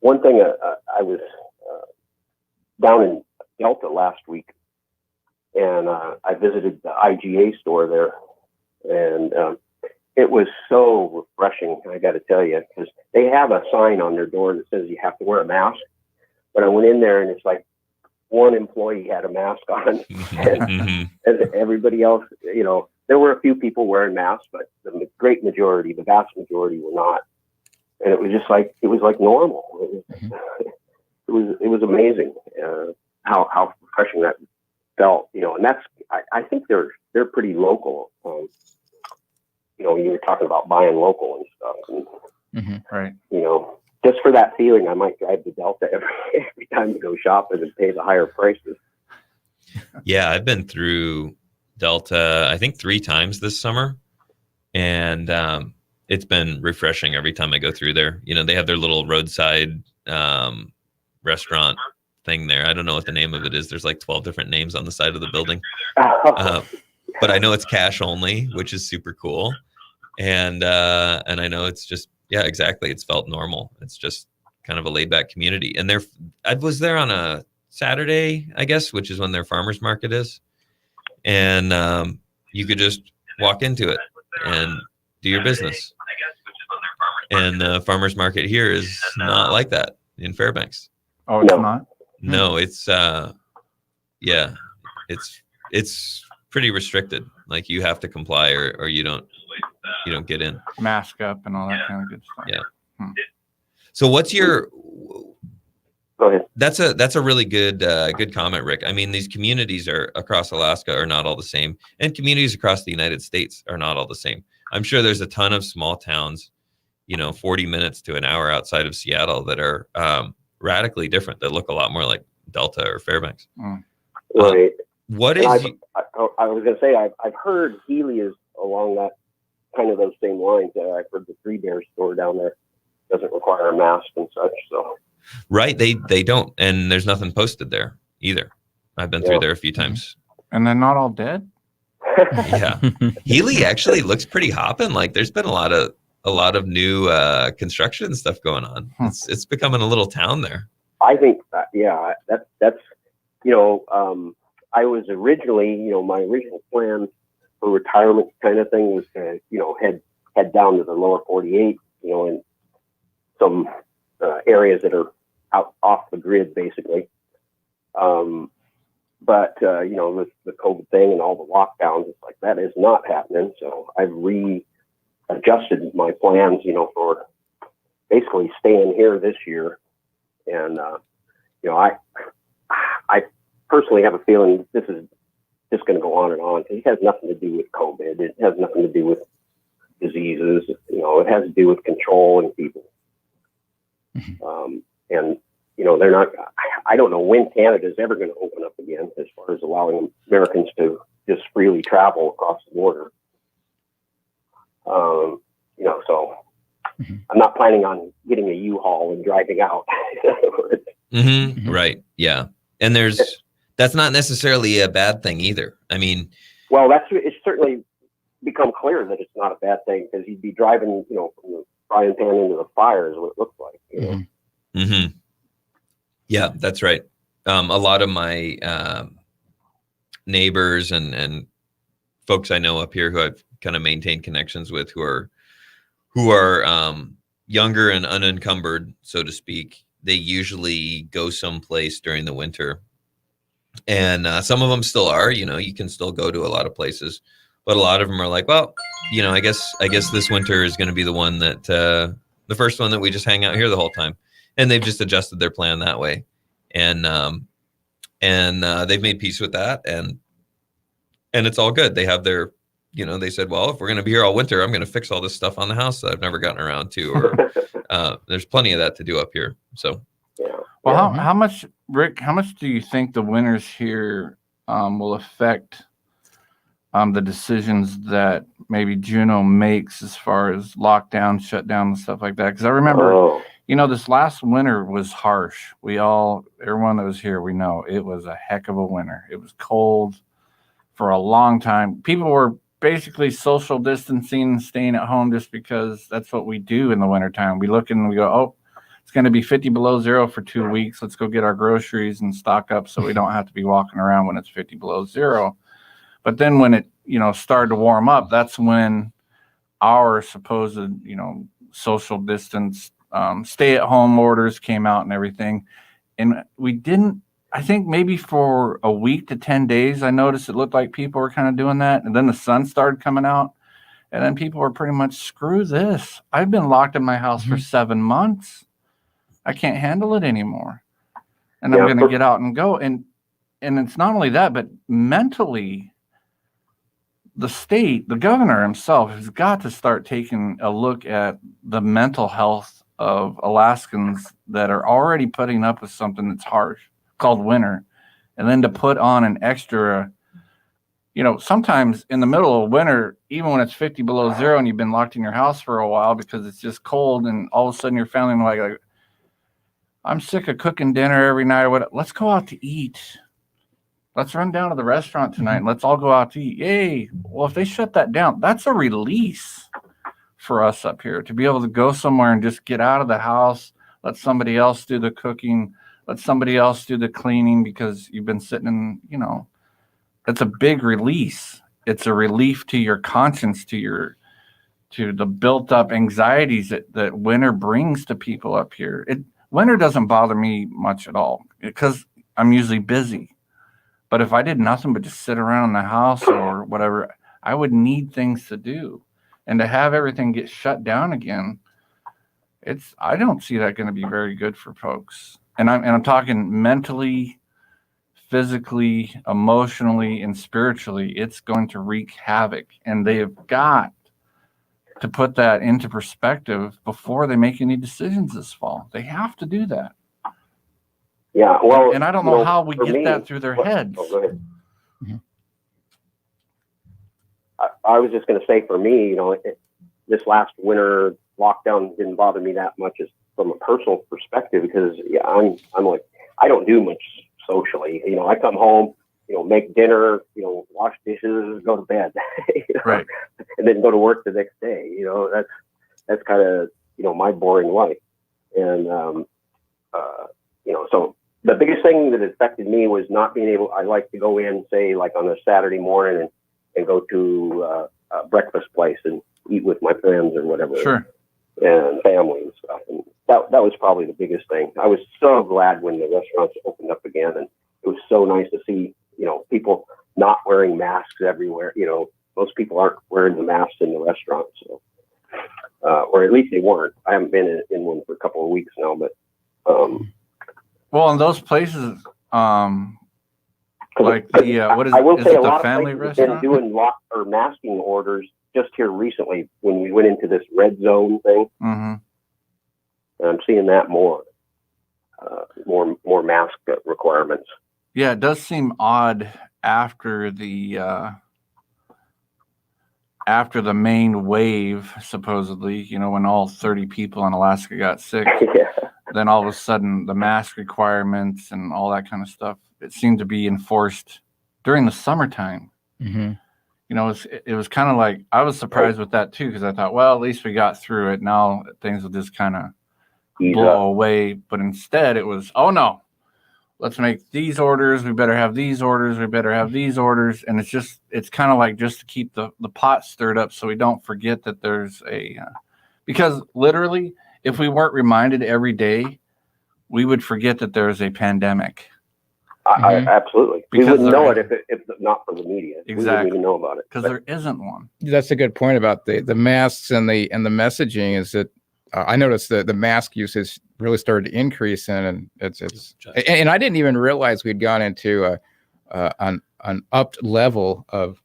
One thing, I was down in Delta last week, and I visited the IGA store there, and it was so refreshing, I got to tell you, because they have a sign on their door that says you have to wear a mask. But I went in there, and it's like one employee had a mask on, and everybody else, there were a few people wearing masks, but the great majority, the vast majority, were not. And it was just like normal. It was amazing how refreshing that felt, and that's I think they're pretty local. You were talking about buying local and stuff, and right. Just for that feeling, I might drive to Delta every time to go shopping and pay the higher prices. Yeah, I've been through Delta, I think 3 times this summer, and it's been refreshing every time I go through there. They have their little roadside restaurant thing there. I don't know what the name of it is. There's like 12 different names on the side of the building. But I know it's cash only, which is super cool. And I know it's just, yeah, exactly. It's felt normal. It's just kind of a laid back community. And I was there on a Saturday, I guess, which is when their farmers market is. And you could just walk into it and do your business. And the farmers market here is not like that in Fairbanks. Oh, it's not? No, it's yeah, it's pretty restricted. Like you have to comply or you don't get in. Mask up and all that kind of good stuff. Yeah. So what's your? Go ahead. That's a really good comment, Rick. I mean, these communities across Alaska are not all the same, and communities across the United States are not all the same. I'm sure there's a ton of small towns, 40 minutes to an hour outside of Seattle that are radically different, that look a lot more like Delta or Fairbanks. Right. What is? I was going to say I've heard Healy is along that kind of those same lines. I've heard the Three Bears store down there doesn't require a mask and such. So. Right, they don't, and there's nothing posted there either. I've been through there a few times. And they're not all dead? Yeah. Healy actually looks pretty hopping. Like there's been a lot of new construction and stuff going on. It's becoming a little town there. I think that's I was originally, my original plan for retirement kind of thing was to, head down to the lower 48, and some areas that are out off the grid, basically. But with the COVID thing and all the lockdowns, it's like that is not happening. So I've readjusted my plans, for basically staying here this year. And, I personally have a feeling this is just going to go on and on. It has nothing to do with COVID. It has nothing to do with diseases. It has to do with controlling people. And they're not. I don't know when Canada's ever going to open up again as far as allowing Americans to just freely travel across the border. So I'm not planning on getting a U-Haul and driving out. Right. Yeah. And that's not necessarily a bad thing either. I mean, well, it's certainly become clear that it's not a bad thing, because you'd be driving, from the frying pan into the fire is what it looks like. Yeah, that's right. A lot of my neighbors and folks I know up here who I've kind of maintained connections with, who are younger and unencumbered, so to speak, they usually go someplace during the winter. And some of them still are, you can still go to a lot of places, but a lot of them are like, well, I guess this winter is going to be the one that the first one that we just hang out here the whole time. And they've just adjusted their plan that way. And they've made peace with that. And it's all good. They have their, they said, well, if we're going to be here all winter, I'm going to fix all this stuff on the house that I've never gotten around to, or there's plenty of that to do up here. So, well, how much, Rick, how much do you think the winters here will affect the decisions that maybe Juneau makes as far as lockdown, shutdown, and stuff like that? Because I remember, this last winter was harsh. Everyone that was here, we know it was a heck of a winter. It was cold for a long time. People were basically social distancing, staying at home, just because that's what we do in the wintertime. We look and we go, oh, it's going to be 50 below zero for 2 weeks. Let's go get our groceries and stock up so we don't have to be walking around when it's 50 below zero. But then when it, started to warm up, that's when our supposed, social distance, stay-at-home orders came out and everything. And we didn't, I think maybe for a week to 10 days, I noticed it looked like people were kind of doing that. And then the sun started coming out. And then people were pretty much, screw this. I've been locked in my house for 7 months. I can't handle it anymore. And I'm going to get out and go. And it's not only that, but mentally, the governor himself has got to start taking a look at the mental health of Alaskans that are already putting up with something that's harsh, called winter. And then to put on an extra, sometimes in the middle of winter, even when it's 50 below zero and you've been locked in your house for a while because it's just cold, and all of a sudden your family like, I'm sick of cooking dinner every night. Let's go out to eat. Let's run down to the restaurant tonight and let's all go out to eat. Yay. Well, if they shut that down, that's a release for us up here to be able to go somewhere and just get out of the house, let somebody else do the cooking, let somebody else do the cleaning, because you've been sitting in, it's a big release. It's a relief to your conscience, to the built up anxieties that winter brings to people up here. Winter doesn't bother me much at all because I'm usually busy. But if I did nothing but just sit around in the house or whatever, I would need things to do. And to have everything get shut down again, I don't see that going to be very good for folks. And I'm talking mentally, physically, emotionally, and spiritually. It's going to wreak havoc. And they have got to put that into perspective before they make any decisions this fall. They have to do that. Yeah, well, and I don't know how we get that through their heads. Oh, go ahead. I was just going to say, for me, this last winter lockdown didn't bother me that much as from a personal perspective, because I'm like, I don't do much socially. I come home, make dinner, wash dishes, go to bed, right, and then go to work the next day. That's kind of my boring life, and so the biggest thing that affected me was not being able. I like to go in, say, like on a Saturday morning, and go to a breakfast place and eat with my friends or whatever, sure, and family and stuff. And that was probably the biggest thing. I was so glad when the restaurants opened up again, and it was so nice to see, people not wearing masks everywhere. Most people aren't wearing the masks in the restaurants, so, or at least they weren't. I haven't been in one for a couple of weeks now, but. Well, in those places, like what is? I will say it a the lot family of places have been doing masking orders just here recently when we went into this red zone thing. Mm-hmm. And I'm seeing that more. more mask requirements. Yeah, it does seem odd after the main wave, supposedly, when all 30 people in Alaska got sick. Yeah. Then all of a sudden the mask requirements and all that kind of stuff, it seemed to be enforced during the summertime. Mm-hmm. It was kind of like, I was surprised with that too, because I thought, well, at least we got through it. Now things will just kind of blow away. But instead it was, oh no, let's make these orders. We better have these orders. We better have these orders. And it's kind of like just to keep the pot stirred up so we don't forget that there's because literally, if we weren't reminded every day, we would forget that there's a pandemic. Absolutely. Because we wouldn't know it if not for the media. Exactly. We wouldn't even know about it. Because there isn't one. That's a good point about the masks and the messaging is that I noticed that the mask usage really started to increase, and and I didn't even realize we'd gone into an upped level of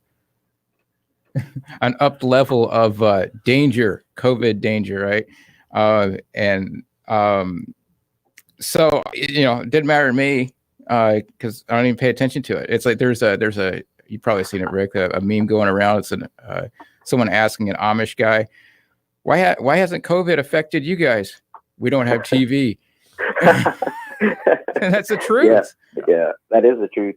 danger, COVID danger, right? So it didn't matter to me because I don't even pay attention to it. It's like there's a you've probably seen it, Rick, a meme going around. It's someone asking an Amish guy, why hasn't COVID affected you guys? We don't have TV. And that's the truth. Yeah, that is the truth.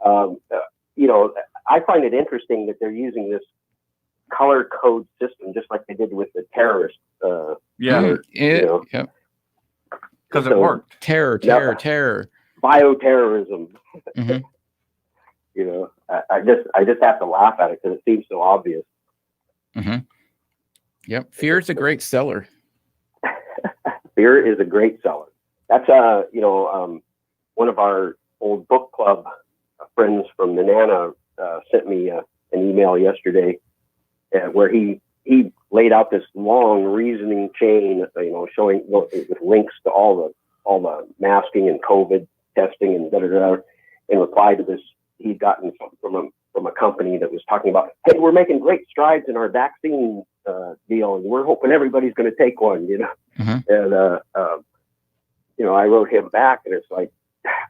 I find it interesting that they're using this color code system, just like they did with the terrorist. Because it worked. Terror. Bioterrorism. Mm-hmm. I just have to laugh at it because it seems so obvious. Mm-hmm. Yep. Fear is a great seller. Fear is a great seller. That's one of our old book club friends from Nenana sent me an email yesterday where he laid out this long reasoning chain, showing with links to all the masking and COVID testing and in reply to this, he'd gotten from a company that was talking about, hey, we're making great strides in our vaccine deal, and we're hoping everybody's going to take one, Mm-hmm. And I wrote him back, and it's like,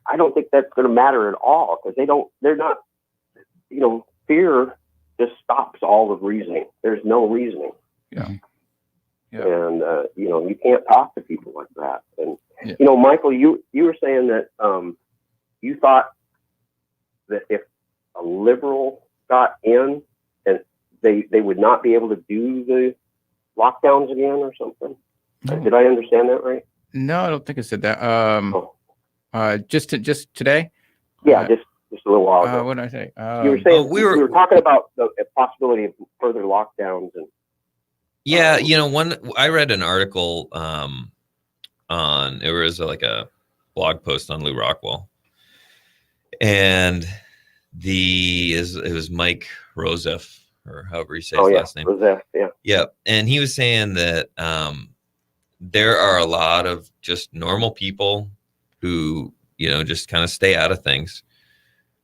I don't think that's going to matter at all because they're not, fear just stops all of reasoning. There's no reasoning. Yeah. And you can't talk to people like that. And Michael, you were saying that you thought that if a liberal got in, and they would not be able to do the lockdowns again or something. Did I understand that right? No, I don't think I said that. Just today? Yeah, just a little while ago. What did I say? You were saying we were talking about the possibility of further lockdowns and. Yeah, I read an article it was like a blog post on Lou Rockwell, and it was Mike Roseff, or however you say his last name. Roseff, yeah. Yeah, and he was saying that there are a lot of just normal people who just kind of stay out of things,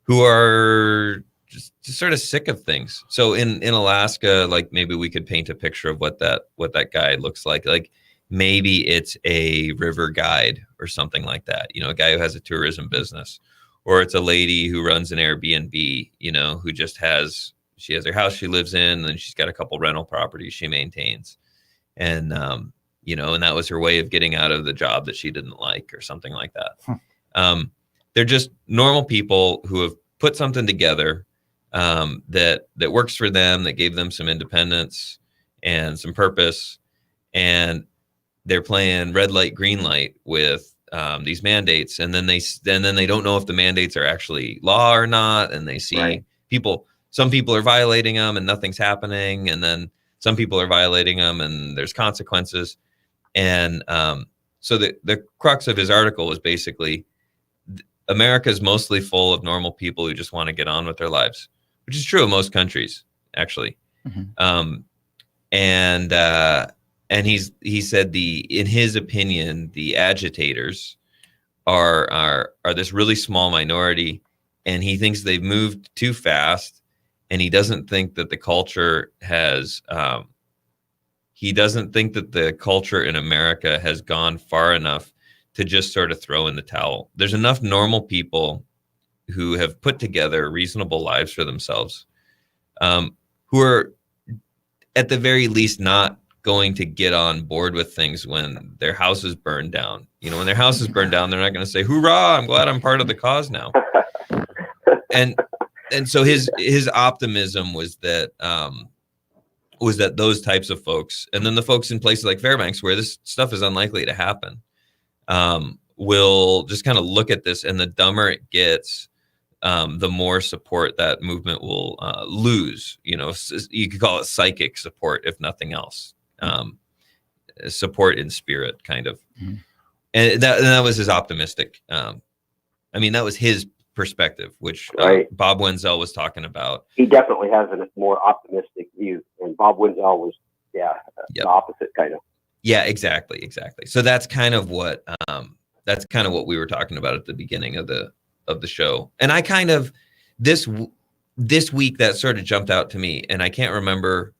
who are just sort of sick of things. So in Alaska, like maybe we could paint a picture of what that guy looks like. Like maybe it's a river guide or something like that. A guy who has a tourism business, or it's a lady who runs an Airbnb, who just she has her house she lives in, and she's got a couple rental properties she maintains. And, and that was her way of getting out of the job that she didn't like or something like that. They're just normal people who have put something together that works for them, that gave them some independence and some purpose, and they're playing red light, green light with these mandates, and then they don't know if the mandates are actually law or not, and they see some people are violating them and nothing's happening, and then some people are violating them and there's consequences, and so the crux of his article was basically America is mostly full of normal people who just want to get on with their lives, which is true of most countries, actually. Mm-hmm. And he said in his opinion, the agitators are this really small minority, and he thinks they've moved too fast, and he doesn't think that the culture has. He doesn't think that the culture in America has gone far enough to just sort of throw in the towel. There's enough normal people who have put together reasonable lives for themselves, who are at the very least not going to get on board with things when their house is burned down. You know, when their house is burned down, they're not going to say, "Hoorah, I'm glad I'm part of the cause now." And so his optimism was that those types of folks, and then the folks in places like Fairbanks where this stuff is unlikely to happen, will just kind of look at this, and the dumber it gets, the more support that movement will lose. You know, you could call it psychic support, if nothing else. Support in spirit, kind of. Mm-hmm. And that was his optimistic. I mean, that was his perspective, which Bob Wenzel was talking about. He definitely has a more optimistic view, and Bob Wenzel was, the opposite kind of. Yeah, exactly. So that's kind of what we were talking about at the beginning of the show. And I kind of this week that sort of jumped out to me, and I can't remember.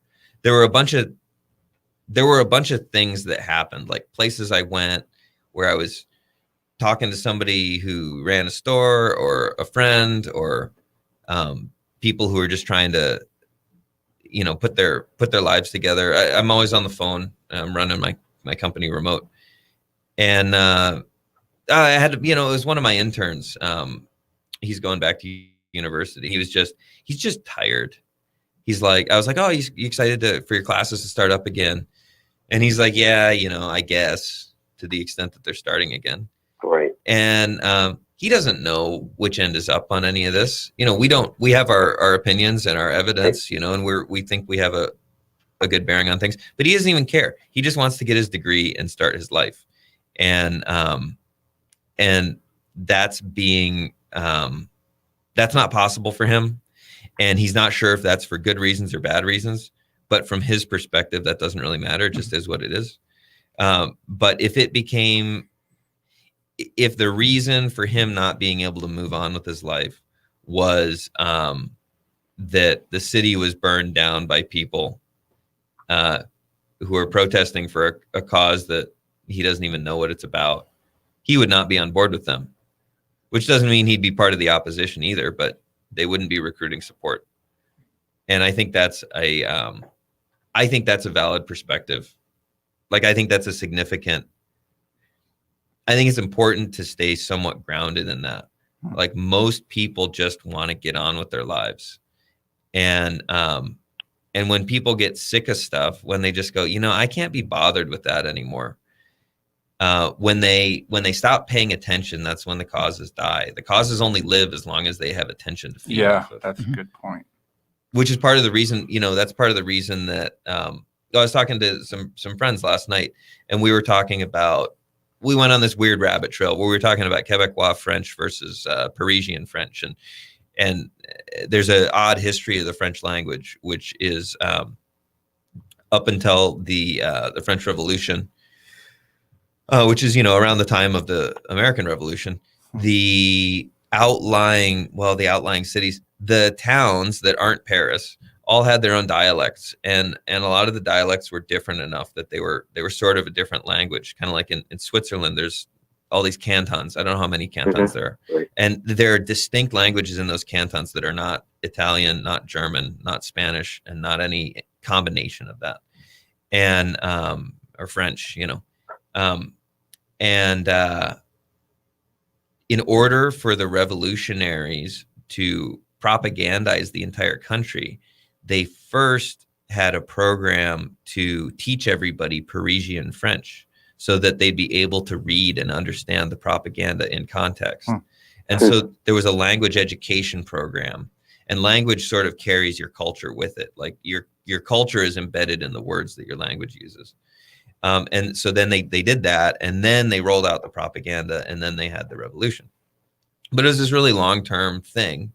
There were a bunch of things that happened, like places I went where I was talking to somebody who ran a store, or a friend, or people who are just trying to, you know, put their lives together. I'm always on the phone. I'm running my company remote, and I had, you know, it was one of my interns. He's going back to university. He's just tired. He's like, I was like, "Oh, you excited for your classes to start up again?" And he's like, "Yeah, you know, I guess, to the extent that they're starting again." Right. And he doesn't know which end is up on any of this. You know, we have our opinions and our evidence, you know, and we think we have a good bearing on things, but he doesn't even care. He just wants to get his degree and start his life. And that's not possible for him. And he's not sure if that's for good reasons or bad reasons, but from his perspective, that doesn't really matter. It just is what it is. But if the reason for him not being able to move on with his life was that the city was burned down by people who are protesting for a cause that he doesn't even know what it's about, he would not be on board with them, which doesn't mean he'd be part of the opposition either, but they wouldn't be recruiting support. And I think that's a valid perspective. Like, I think that's a significant, I think it's important to stay somewhat grounded in that. Like, most people just want to get on with their lives. And when people get sick of stuff, when they just go, you know, I can't be bothered with that anymore. When they stop paying attention, that's when the causes die. The causes only live as long as they have attention to feed off of. That's a good point. Which is part of the reason, you know, that's part of the reason that I was talking to some friends last night, and we were talking about, we went on this weird rabbit trail where we were talking about Quebecois French versus Parisian French, and there's an odd history of the French language, which is up until the French Revolution, which is, you know, around the time of the American Revolution, the outlying cities, the towns that aren't Paris, all had their own dialects, and a lot of the dialects were different enough that they were sort of a different language. Kind of like in Switzerland, there's all these cantons. I don't know how many cantons there are, and there are distinct languages in those cantons that are not Italian, not German, not Spanish, and not any combination of that, and or French, you know. In order for the revolutionaries to propagandize the entire country, they first had a program to teach everybody Parisian French so that they'd be able to read and understand the propaganda in context. And so there was a language education program, and language sort of carries your culture with it. Like, your culture is embedded in the words that your language uses. And so then they did that, and then they rolled out the propaganda, and then they had the revolution. But it was this really long-term thing,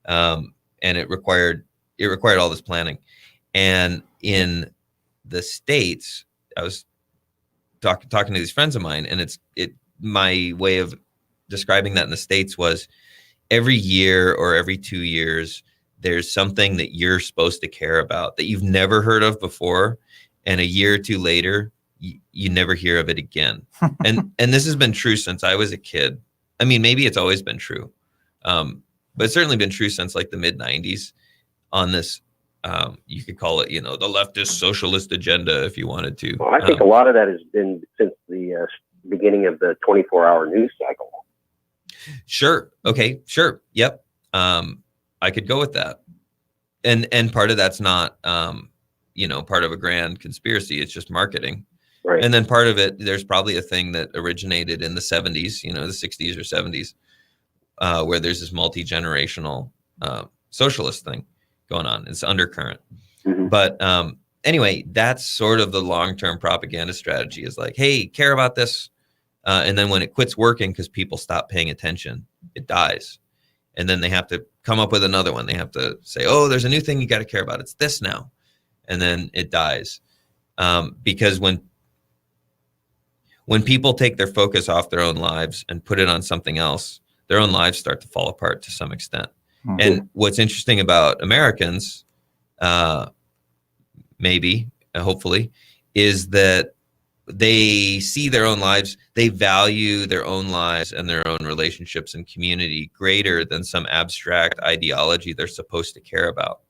and it required all this planning. And in the States, I was talking to these friends of mine, and my way of describing that in the States was, every year or every 2 years, there's something that you're supposed to care about that you've never heard of before, and a year or two later, you never hear of it again. And this has been true since I was a kid. I mean, maybe it's always been true, but it's certainly been true since like the mid 90s on this. You could call it, the leftist socialist agenda if you wanted to. Well, I think a lot of that has been since the beginning of the 24-hour news cycle. Sure. Okay. Sure. Yep. I could go with that. And part of that's not, part of a grand conspiracy. It's just marketing. Right. And then part of it, there's probably a thing that originated in the 70s, the 60s or 70s, where there's this multi-generational socialist thing going on. It's undercurrent. Mm-hmm. But anyway, that's sort of the long-term propaganda strategy is like, hey, care about this. And then when it quits working because people stop paying attention, it dies. And then they have to come up with another one. They have to say, oh, there's a new thing you got to care about. It's this now. And then it dies. Because when people take their focus off their own lives and put it on something else, their own lives start to fall apart to some extent. Mm-hmm. And what's interesting about Americans, hopefully, is that they see their own lives, they value their own lives and their own relationships and community greater than some abstract ideology they're supposed to care about.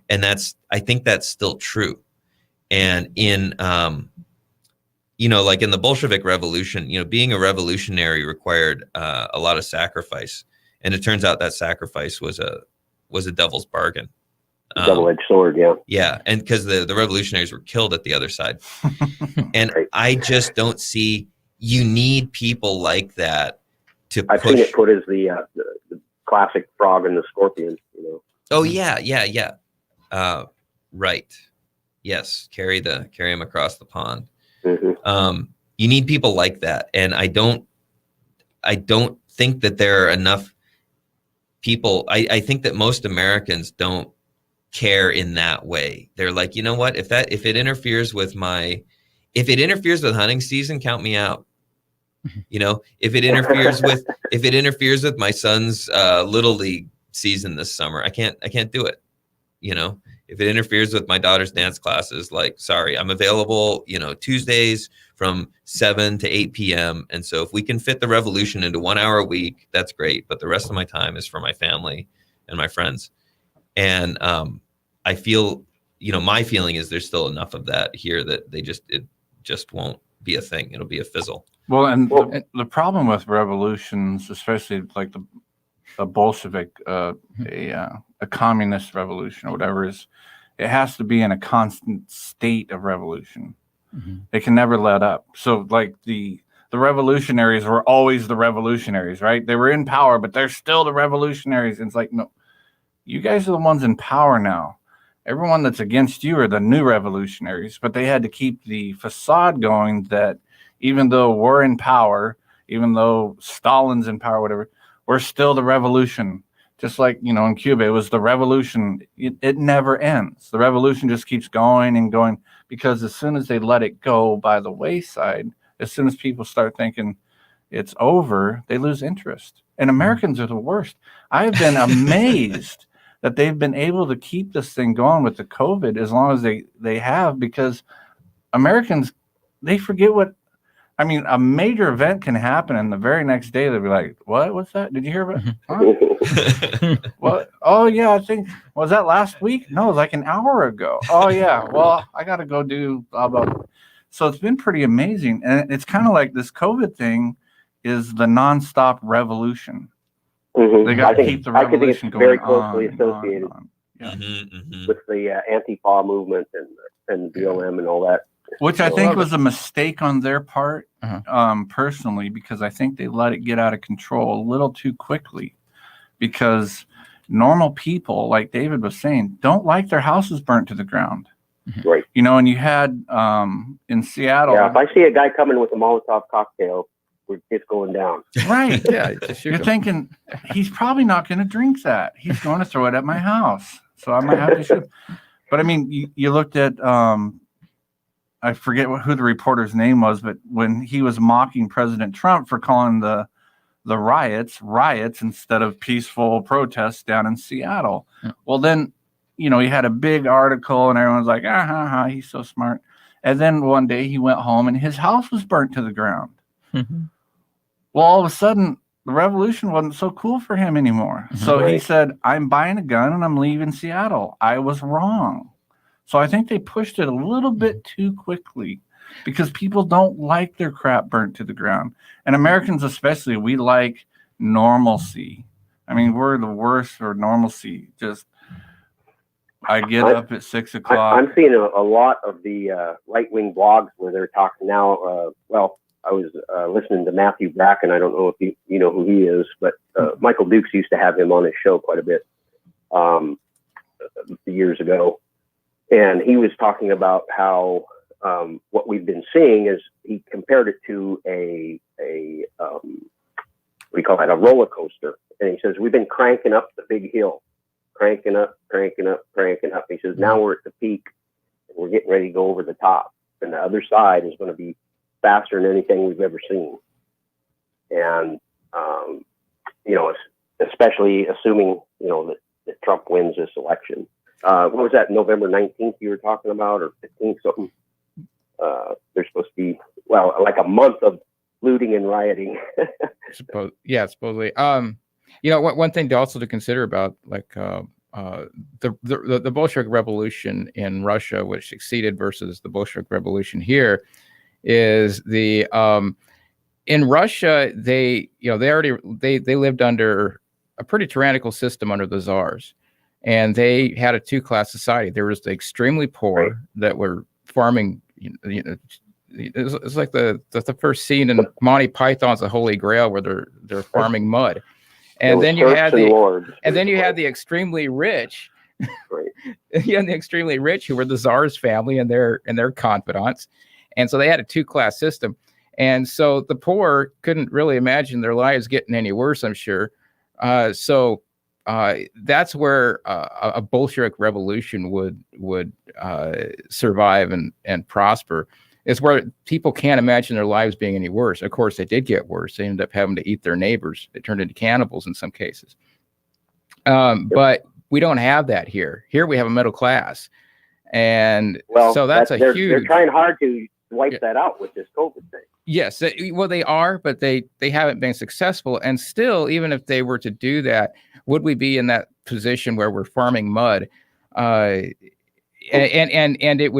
And I think that's still true. And in, like in the Bolshevik Revolution, being a revolutionary required a lot of sacrifice. And it turns out that sacrifice was a devil's bargain. Double-edged sword, yeah. Yeah, and because the revolutionaries were killed at the other side. And right. I just don't see, you need people like that to I've push. seen it put as the classic frog and the scorpion, Oh, yeah. Right. Yes, carry them across the pond. Mm-hmm. You need people like that. And I don't think that there are enough people. I think that most Americans don't care in that way. They're like, you know what, if it interferes with hunting season, count me out. If it interferes with my son's little league season this summer, I can't do it. If it interferes with my daughter's dance classes, like, sorry, I'm available, Tuesdays from 7 to 8 p.m. And so if we can fit the revolution into 1 hour a week, that's great. But the rest of my time is for my family and my friends. And I feel, my feeling is there's still enough of that here that it just won't be a thing. It'll be a fizzle. Well, and the problem with revolutions, especially like the Bolshevik, a communist revolution or whatever, is it has to be in a constant state of revolution. Mm-hmm. It can never let up. So like the revolutionaries were always the revolutionaries, right? They were in power, but they're still the revolutionaries. And it's like, no, you guys are the ones in power now. Everyone that's against you are the new revolutionaries, but they had to keep the facade going that even though we're in power, even though Stalin's in power, whatever, we're still the revolution. Just like, in Cuba, it was the revolution. It never ends. The revolution just keeps going and going, because as soon as they let it go by the wayside, as soon as people start thinking it's over, they lose interest. And Americans are the worst. I've been amazed that they've been able to keep this thing going with the COVID as long as they have, because Americans, they forget a major event can happen and the very next day they'll be like, what? What's that? Did you hear about it? What? Oh, yeah, I think, was that last week? No, it was like an hour ago. Oh, yeah. Well, I got to go do blah, blah, blah. So it's been pretty amazing. And it's kind of like this COVID thing is the nonstop revolution. Mm-hmm. They got to keep the revolution going. Very closely associated Yeah. with the Antifa movement and BLM and all that. Which I think was a mistake on their part, personally, because I think they let it get out of control a little too quickly. Because normal people, like David was saying, don't like their houses burnt to the ground. Right. And you had in Seattle. Yeah, if I see a guy coming with a Molotov cocktail, it's going down. Right. Yeah. You're thinking, he's probably not going to drink that. He's going to throw it at my house. So I might have to shoot. But I mean, you looked at, I forget who the reporter's name was, but when he was mocking President Trump for calling the riots instead of peaceful protests down in Seattle. Yeah. Well, then, he had a big article and everyone's like, he's so smart. And then one day he went home and his house was burnt to the ground. Mm-hmm. Well, all of a sudden, the revolution wasn't so cool for him anymore. Mm-hmm. So he Right. said, I'm buying a gun and I'm leaving Seattle. I was wrong. So I think they pushed it a little bit too quickly because people don't like their crap burnt to the ground. And Americans especially, we like normalcy. I mean, we're the worst for normalcy. Just, I get up at 6 o'clock. I'm seeing a lot of the right-wing blogs where they're talking now. I was listening to Matthew Bracken. I don't know if you know who he is, but Michael Dukes used to have him on his show quite a bit years ago. And he was talking about how what we've been seeing is he compared it to a what do you call that? A roller coaster. And he says, we've been cranking up the big hill, cranking up. He says, now we're at the peak and we're getting ready to go over the top. And the other side is going to be faster than anything we've ever seen. And, especially assuming, that Trump wins this election. What was that, November 19th you were talking about, or 15th, something? There's supposed to be, like a month of looting and rioting. Supposedly. One thing to consider about the Bolshevik Revolution in Russia, which succeeded, versus the Bolshevik Revolution here, is in Russia they lived under a pretty tyrannical system under the czars, and they had a two-class society. There was the extremely poor, right, that were farming. It's like the first scene in Monty Python's The Holy Grail, where they're farming mud. And then you had the extremely rich. Right. You had the extremely rich, who were the czar's family and their confidants. And so they had a two-class system. And so the poor couldn't really imagine their lives getting any worse, I'm sure. So that's where a Bolshevik revolution would survive and prosper. Is where people can't imagine their lives being any worse. Of course, they did get worse. They ended up having to eat their neighbors. They turned into cannibals in some cases. But we don't have that here. Here we have a middle class. And so that's huge... They're trying hard to wipe that out with this COVID thing. Yes, they are, but they haven't been successful. And still, even if they were to do that, would we be in that position where we're farming mud? And it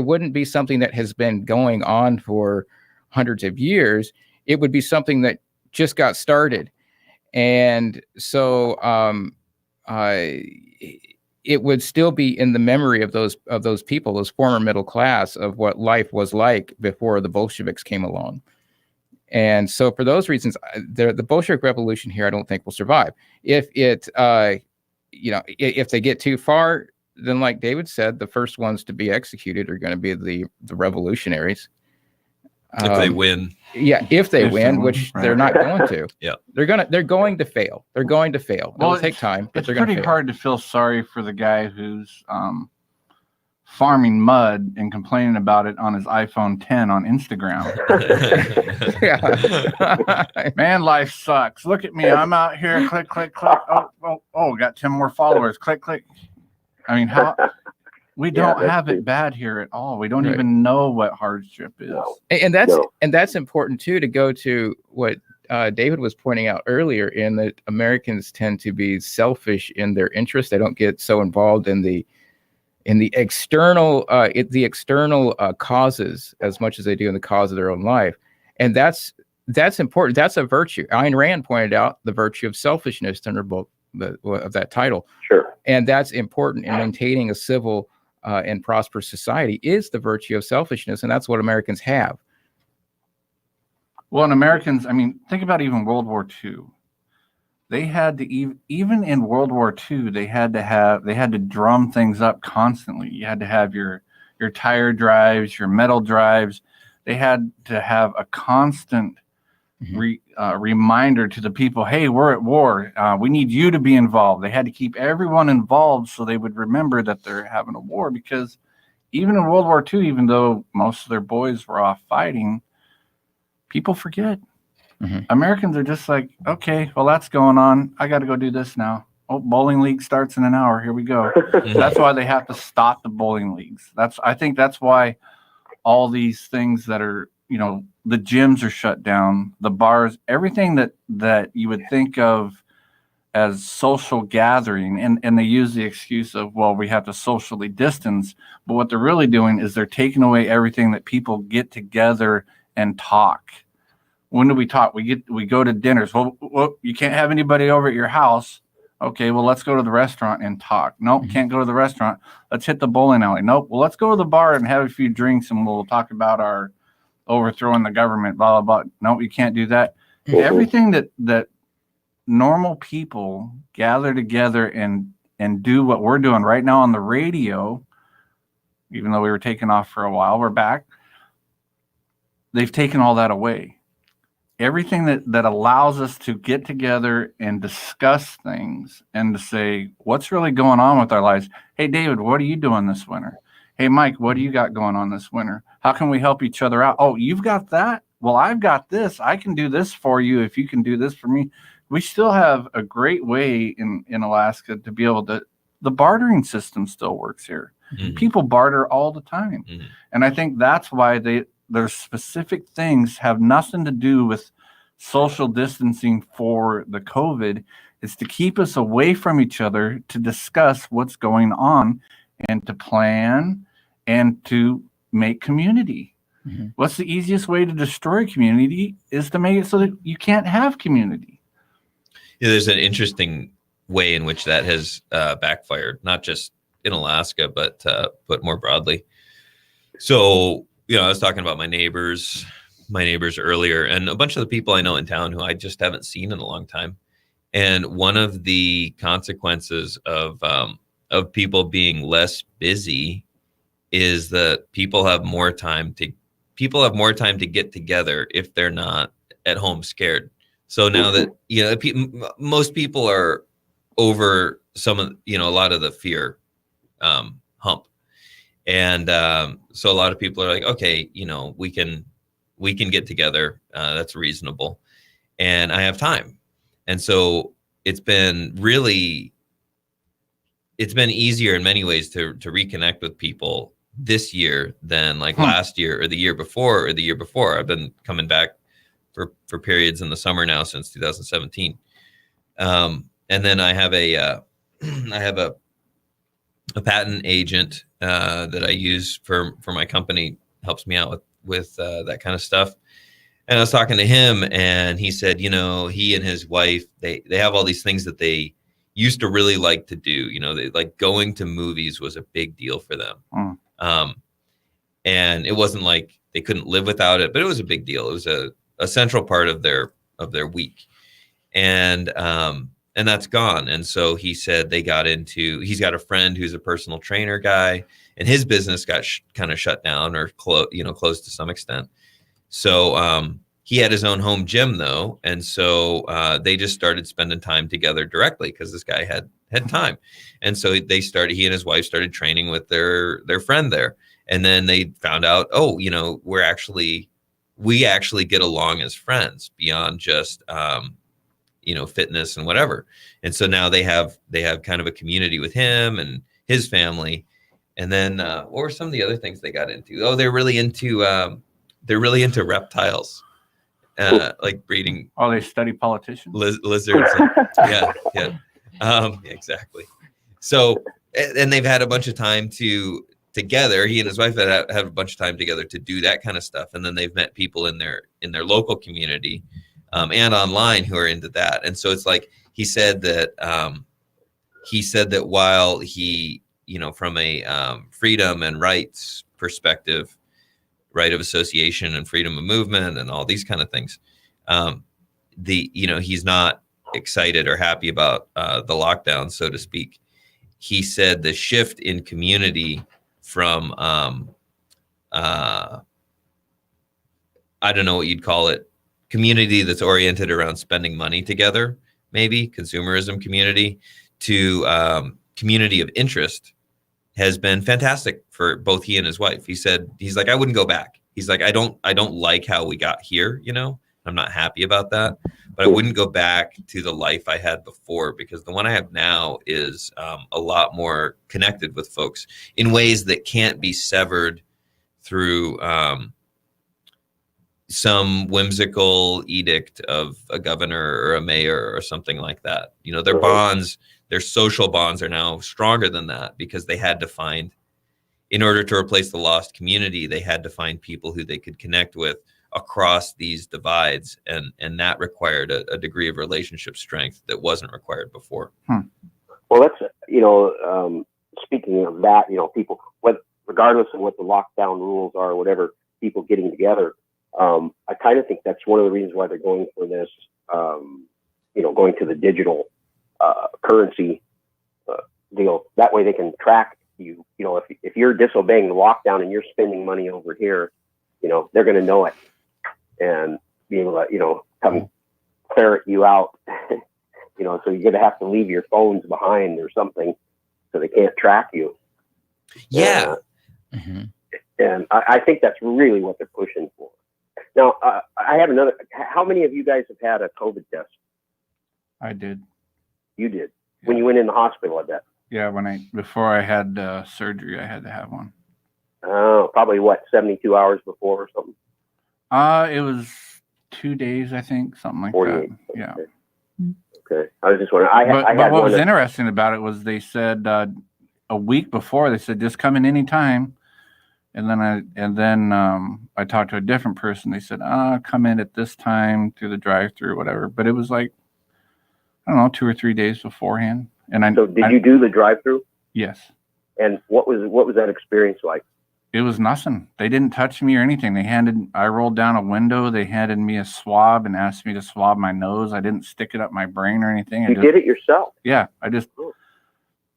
wouldn't be something that has been going on for hundreds of years. It would be something that just got started. And so it would still be in the memory of those people, those former middle class, of what life was like before the Bolsheviks came along. And so for those reasons, the Bolshevik Revolution here, I don't think will survive. If they get too far, then, like David said, the first ones to be executed are going to be the revolutionaries. If they win. Yeah, if they win, which they're not going to. Yeah. They're going to fail. They're going to fail. It'll take time, but it's they're going to fail. pretty hard to feel sorry for the guy who's farming mud and complaining about it on his iPhone 10 on Instagram. Yeah. Man, life sucks. Look at me. I'm out here. Click, click, click. Oh, got 10 more followers. Click, click. I mean, we don't have it bad here at all. We don't even know what hardship is. And that's important too, to go to what David was pointing out earlier, in that Americans tend to be selfish in their interests. They don't get so involved in the external causes as much as they do in the cause of their own life. And that's important. That's a virtue. Ayn Rand pointed out the virtue of selfishness under both of that title. Sure. And that's important in maintaining a civil and prosperous society, is the virtue of selfishness. And that's what Americans have. Well, and Americans, I mean, think about even World War II. They had to, even in World War II, they had to drum things up constantly. You had to have your tire drives, your metal drives. They had to have a constant reminder to the people, hey, we're at war. We need you to be involved. They had to keep everyone involved so they would remember that they're having a war, because even in World War II, even though most of their boys were off fighting, people forget. Americans are just like, okay, well, that's going on. I got to go do this now. Oh, bowling league starts in an hour. Here we go. That's why they have to stop the bowling leagues. I think that's why all these things that are, the gyms are shut down, the bars, everything that you would think of as social gathering, and they use the excuse of, well, we have to socially distance, but what they're really doing is they're taking away everything that people get together and talk. When do we talk? We go to dinners. Well, you can't have anybody over at your house. Okay, well, let's go to the restaurant and talk. Nope, can't go to the restaurant. Let's hit the bowling alley. Nope, well, let's go to the bar and have a few drinks, and we'll talk about our overthrowing the government, blah, blah, blah. Nope, you can't do that. Everything that normal people gather together and do what we're doing right now on the radio, even though we were taken off for a while, we're back. They've taken all that away. Everything that allows us to get together and discuss things and to say, what's really going on with our lives? Hey, David, what are you doing this winter? Hey, Mike, what do you got going on this winter? How can we help each other out? Oh, you've got that? Well, I've got this. I can do this for you if you can do this for me. We still have a great way in Alaska to be able to, the bartering system still works here. Mm-hmm. People barter all the time. Mm-hmm. And I think that's why there's specific things have nothing to do with social distancing for the COVID. It's to keep us away from each other, to discuss what's going on and to plan and to make community. Mm-hmm. What's the easiest way to destroy community is to make it so that you can't have community. Yeah, there's an interesting way in which that has backfired, not just in Alaska, but more broadly. So, I was talking about my neighbors earlier, and a bunch of the people I know in town who I just haven't seen in a long time. And one of the consequences of people being less busy is that people have more time to get together if they're not at home scared. So now that most people are over some of a lot of the fear hump. And so a lot of people are like, okay, we can get together. That's reasonable. And I have time. And so it's been easier in many ways to reconnect with people this year than like last year or the year before. I've been coming back for periods in the summer now since 2017. And then I have a patent agent that I use for my company, helps me out with that kind of stuff. And I was talking to him, and he said, he and his wife, they have all these things that they used to really like to do. They like going to movies was a big deal for them. And it wasn't like they couldn't live without it, but it was a big deal. It was a central part of their week. And that's gone. And so he said he's got a friend who's a personal trainer guy, and his business got kind of shut down or closed to some extent. So he had his own home gym though. And so they just started spending time together directly because this guy had time. And so he and his wife started training with their friend there. And then they found out, we actually get along as friends beyond just, fitness and whatever. And so now they have kind of a community with him and his family. And then what were some of the other things they got into? Oh, they're really into reptiles, like breeding. Oh, they study politicians, lizards. Yeah. Exactly. So, and they've had a bunch of time together. He and his wife have a bunch of time together to do that kind of stuff. And then they've met people in their local community and online who are into that. And so it's like, he said that while he, from a freedom and rights perspective, right of association and freedom of movement and all these kind of things, he's not excited or happy about the lockdown, so to speak. He said the shift in community from I don't know what you'd call it, community that's oriented around spending money together, maybe consumerism community, to community of interest has been fantastic for both he and his wife. He's like, I wouldn't go back. He's like, I don't like how we got here, I'm not happy about that, but I wouldn't go back to the life I had before, because the one I have now is a lot more connected with folks in ways that can't be severed through some whimsical edict of a governor or a mayor or something like that. You know, their bonds, their social bonds are now stronger than that because they had to find, in order to replace the lost community, they had to find people who they could connect with across these divides. And that required a degree of relationship strength that wasn't required before. Well, that's, you know, speaking of that, you know, people, regardless of what the lockdown rules are or whatever, people getting together, I kind of think that's one of the reasons why they're going for this, you know, going to the digital currency deal. That way they can track you. You know, if you're disobeying the lockdown and you're spending money over here, you know, they're going to know it and be able to, you know, come ferret you out. You know, so you're going to have to leave your phones behind or something so they can't track you. Yeah. And I think that's really what they're pushing for. Now, I have another. How many of you guys have had a COVID test? I did. You did? Yeah. When you went in the hospital, I bet. Yeah, before I had surgery, I had to have one. Oh, probably what, 72 hours before or something? It was 2 days, I think, something like 48. that. Yeah. Okay. I was just wondering. But what was interesting about it was they said a week before, they said, just come in anytime. And then I talked to a different person. They said, come in at this time through the drive-through, whatever. But it was like, I don't know, 2 or 3 days beforehand. So did you do the drive-through? Yes. And what was that experience like? It was nothing. They didn't touch me or anything. I rolled down a window. They handed me a swab and asked me to swab my nose. I didn't stick it up my brain or anything. You did it yourself? Yeah. I just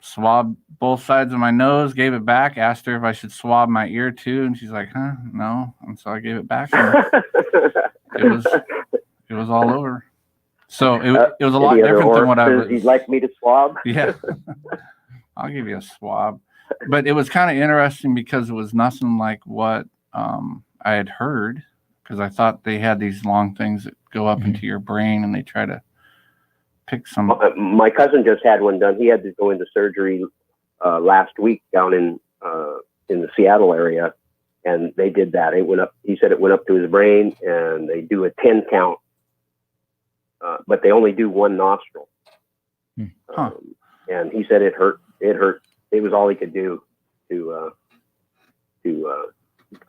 swabbed both sides of my nose, gave it back, asked her if I should swab my ear too. And she's like, no. And so I gave it back. It was all over. So it was a lot different than what I was. You'd like me to swab? Yeah. I'll give you a swab. But it was kind of interesting because it was nothing like what I had heard, because I thought they had these long things that go up into your brain and they try to pick some. My cousin just had one done. He had to go into surgery last week down in the Seattle area, and they did that. It went up. He said it went up to his brain, and they do a 10 count, but they only do one nostril. And he said it hurt. It hurt. It was all he could do to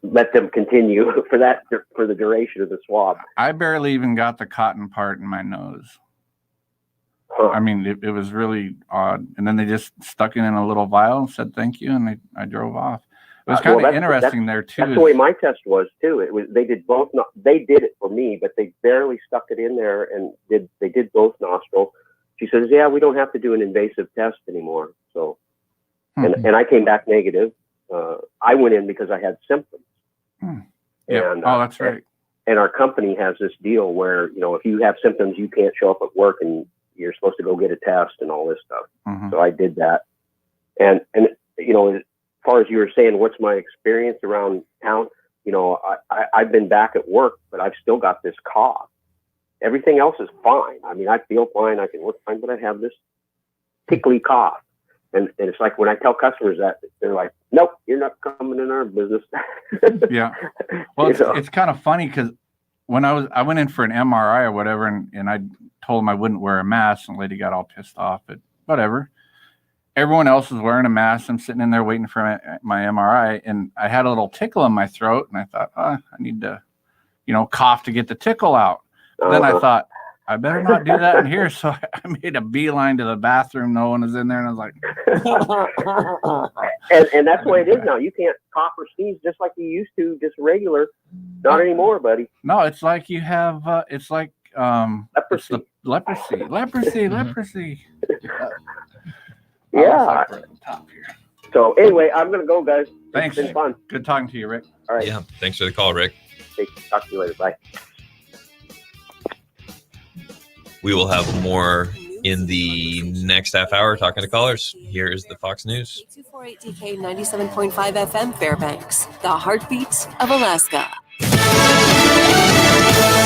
let them continue for the duration of the swab. I barely even got the cotton part in my nose. I mean, it was really odd. And then they just stuck it in a little vial and said thank you, and I drove off. It was kind of interesting there too. That's the way my test was too. It was they did both. They did it for me, but they barely stuck it in there and they did both nostrils. She says, "Yeah, we don't have to do an invasive test anymore." So. And I came back negative. I went in because I had symptoms. Yeah. And, that's right. And our company has this deal where, you know, if you have symptoms, you can't show up at work and you're supposed to go get a test and all this stuff. So I did that. And you know, as far as you were saying, what's my experience around town? You know, I've been back at work, but I've still got this cough. Everything else is fine. I mean, I feel fine. I can work fine, but I have this tickly cough. And it's like when I tell customers that, they're like, nope, you're not coming in our business. Yeah. Well, it's kind of funny because when I went in for an MRI or whatever, and I told them I wouldn't wear a mask, and the lady got all pissed off, but whatever. Everyone else was wearing a mask. I'm sitting in there waiting for my MRI, and I had a little tickle in my throat, and I thought, I need to, you know, cough to get the tickle out. But then I thought, I better not do that in here. So I made a beeline to the bathroom. No one was in there. And I was like, and that's the way it is now. You can't cough or sneeze just like you used to, just regular. Not anymore, buddy. No, it's like you have, it's like leprosy. It's leprosy. Yeah. So anyway, I'm going to go, guys. Thanks. It's been fun. Good talking to you, Rick. All right. Yeah. Thanks for the call, Rick. Talk to you later. Bye. We will have more in the next half hour talking to callers. Here is the Fox News. 248 DK 97.5 FM Fairbanks, the heartbeat of Alaska.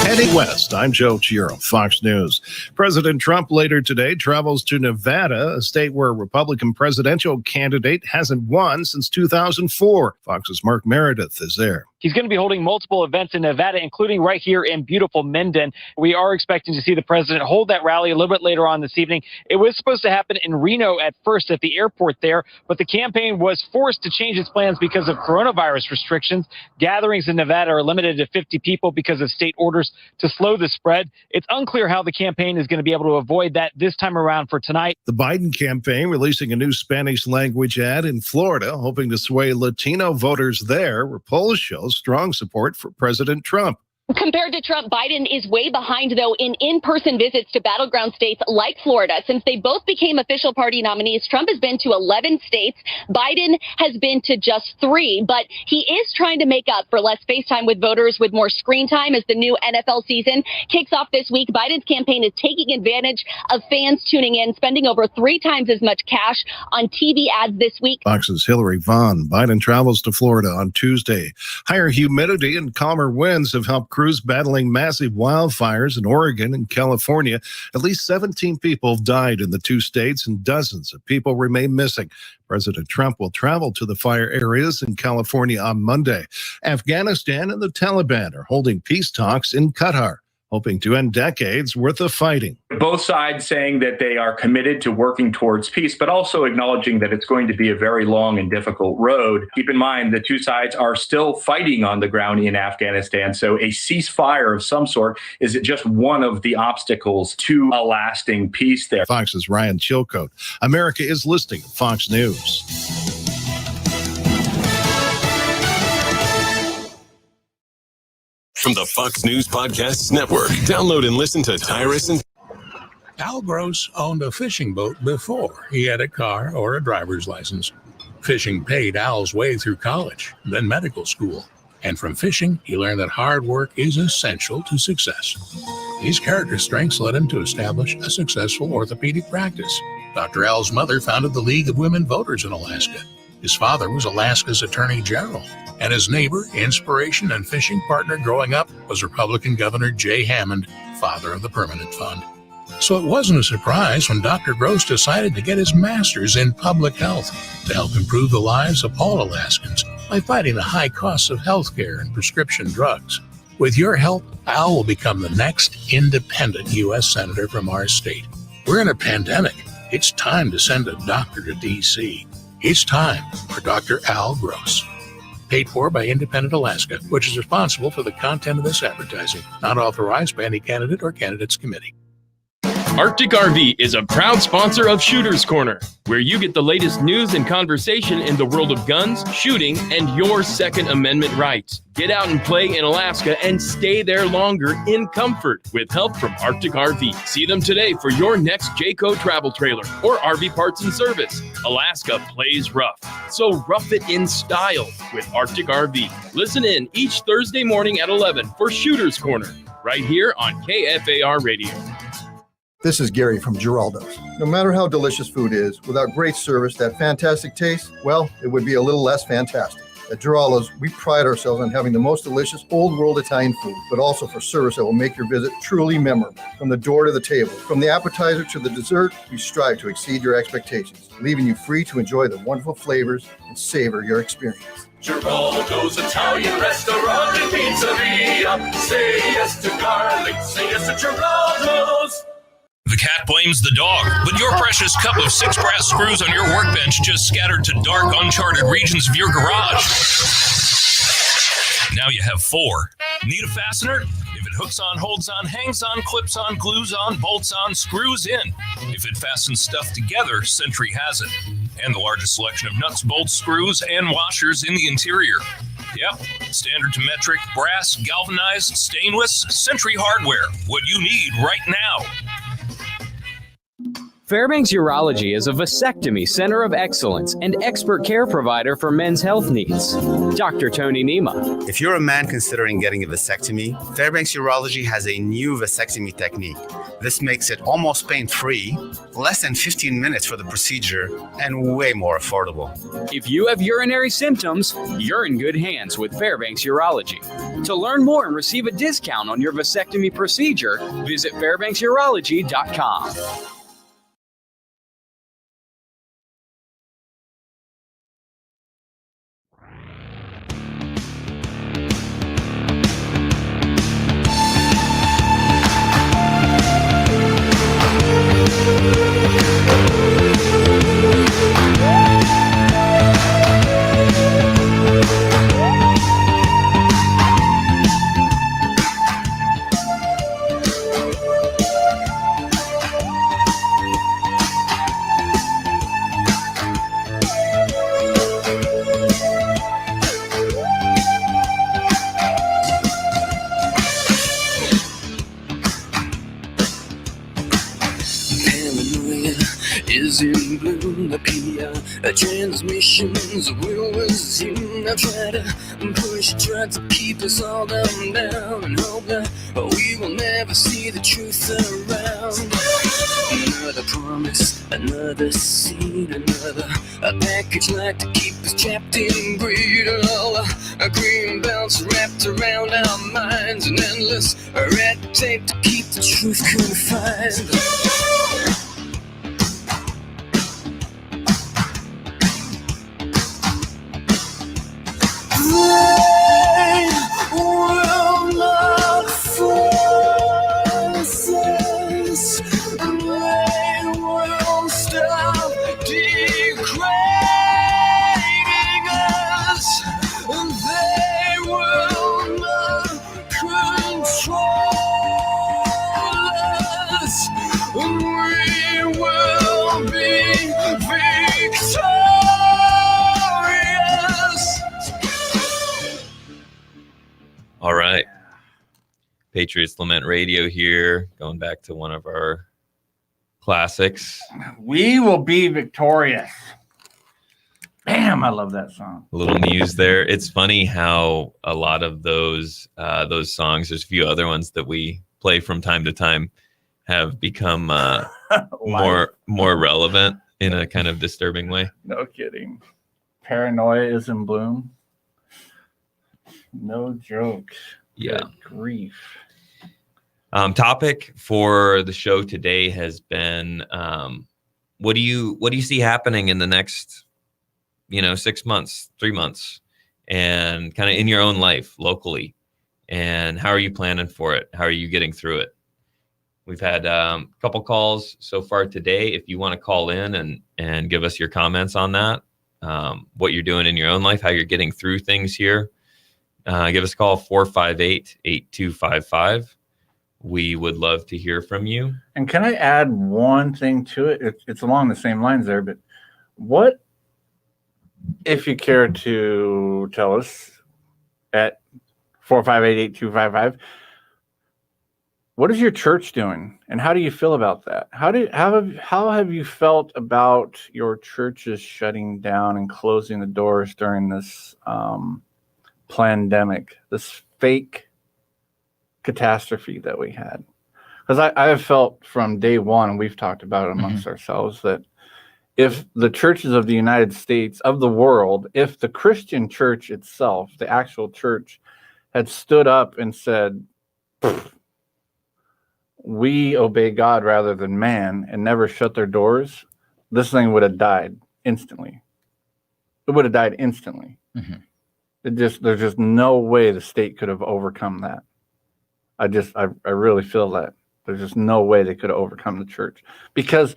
Heading west, I'm Joe Giro, Fox News. President Trump later today travels to Nevada, a state where a Republican presidential candidate hasn't won since 2004. Fox's Mark Meredith is there. He's going to be holding multiple events in Nevada, including right here in beautiful Minden. We are expecting to see the president hold that rally a little bit later on this evening. It was supposed to happen in Reno at first at the airport there, but the campaign was forced to change its plans because of coronavirus restrictions. Gatherings in Nevada are limited to 50 people because of state orders to slow the spread. It's unclear how the campaign is going to be able to avoid that this time around for tonight. The Biden campaign releasing a new Spanish language ad in Florida, hoping to sway Latino voters there, where polls show strong support for President Trump. Compared to Trump, Biden is way behind, though, in in-person visits to battleground states like Florida. Since they both became official party nominees, Trump has been to 11 states. Biden has been to just 3, but he is trying to make up for less face time with voters with more screen time as the new NFL season kicks off this week. Biden's campaign is taking advantage of fans tuning in, spending over 3 times as much cash on TV ads this week. Fox's Hillary Vaughn. Biden travels to Florida on Tuesday. Higher humidity and calmer winds have helped crews battling massive wildfires in Oregon and California. At least 17 people died in the 2 states and dozens of people remain missing. President Trump will travel to the fire areas in California on Monday. Afghanistan and the Taliban are holding peace talks in Qatar, hoping to end decades worth of fighting. Both sides saying that they are committed to working towards peace, but also acknowledging that it's going to be a very long and difficult road. Keep in mind, the 2 sides are still fighting on the ground in Afghanistan, so a ceasefire of some sort is just one of the obstacles to a lasting peace there. Fox's Ryan Chilcote. America is listening to Fox News. From the Fox News Podcasts Network, download and listen to Tyrus and Al Gross owned a fishing boat before he had a car or a driver's license. Fishing paid Al's way through college, then medical school. And from fishing, he learned that hard work is essential to success. These character strengths led him to establish a successful orthopedic practice. Dr. Al's mother founded the League of Women Voters in Alaska. His father was Alaska's Attorney General. And his neighbor, inspiration, and fishing partner growing up was Republican Governor Jay Hammond, father of the Permanent Fund. So it wasn't a surprise when Dr. Gross decided to get his master's in public health to help improve the lives of all Alaskans by fighting the high costs of health care and prescription drugs. With your help, Al will become the next independent U.S. Senator from our state. We're in a pandemic. It's time to send a doctor to D.C. It's time for Dr. Al Gross. Paid for by Independent Alaska, which is responsible for the content of this advertising. Not authorized by any candidate or candidates committee. Arctic RV is a proud sponsor of Shooter's Corner, where you get the latest news and conversation in the world of guns, shooting, and your Second Amendment rights. Get out and play in Alaska and stay there longer in comfort with help from Arctic RV. See them today for your next Jayco travel trailer or RV parts and service. Alaska plays rough, so rough it in style with Arctic RV. Listen in each Thursday morning at 11 for Shooter's Corner, right here on KFAR Radio. This is Gary from Geraldo's. No matter how delicious food is, without great service, that fantastic taste, well, it would be a little less fantastic. At Geraldo's, we pride ourselves on having the most delicious old world Italian food, but also for service that will make your visit truly memorable. From the door to the table, from the appetizer to the dessert, we strive to exceed your expectations, leaving you free to enjoy the wonderful flavors and savor your experience. Geraldo's Italian Restaurant and Pizzeria. Say yes to garlic, say yes to Geraldo's. The cat blames the dog, but your precious cup of 6 brass screws on your workbench just scattered to dark, uncharted regions of your garage. Now you have 4. Need a fastener? If it hooks on, holds on, hangs on, clips on, glues on, bolts on, screws in. If it fastens stuff together, Sentry has it. And the largest selection of nuts, bolts, screws, and washers in the interior. Yep, standard to metric, brass, galvanized, stainless, Sentry hardware. What you need right now. Fairbanks Urology is a vasectomy center of excellence and expert care provider for men's health needs. Dr. Tony Nima. If you're a man considering getting a vasectomy, Fairbanks Urology has a new vasectomy technique. This makes it almost pain-free, less than 15 minutes for the procedure, and way more affordable. If you have urinary symptoms, you're in good hands with Fairbanks Urology. To learn more and receive a discount on your vasectomy procedure, visit fairbanksurology.com. is in bloom. The transmissions will resume. I try to keep us all down and hope that we will never see the truth around. Another promise, another scene, another package like to keep us trapped in greed. All a green belts wrapped around our minds, and endless red tape to keep the truth confined. They will not force us, and they will stop degrading us, and they will not control us, and we will be victorious. All right. Patriots Lament Radio here, going back to one of our classics. We will be victorious. Bam, I love that song. A little muse there. It's funny how a lot of those songs, there's a few other ones that we play from time to time, have become more relevant in a kind of disturbing way. No kidding. Paranoia is in bloom. No joke. Yeah. Good grief. Topic for the show today has been what do you see happening in the next 6 months, 3 months, and kind of in your own life locally, and how are you planning for it? How are you getting through it? We've had a couple calls so far today. If you want to call in and give us your comments on that, what you're doing in your own life, how you're getting through things here, give us a call, 458-8255. We would love to hear from you. And can I add one thing to it? It's along the same lines there, but what, if you care to tell us at 458-8255, what is your church doing, and how do you feel about that? How have you felt about your churches shutting down and closing the doors during this pandemic, this fake catastrophe that we had? Because I have felt from day one, and we've talked about it amongst ourselves, that if the churches of the United States, of the world, if the Christian church itself, the actual church, had stood up and said, we obey God rather than man, and never shut their doors, this thing would have died instantly. It would have died instantly. There's just no way the state could have overcome that. I really feel that there's just no way they could have overcome the church, because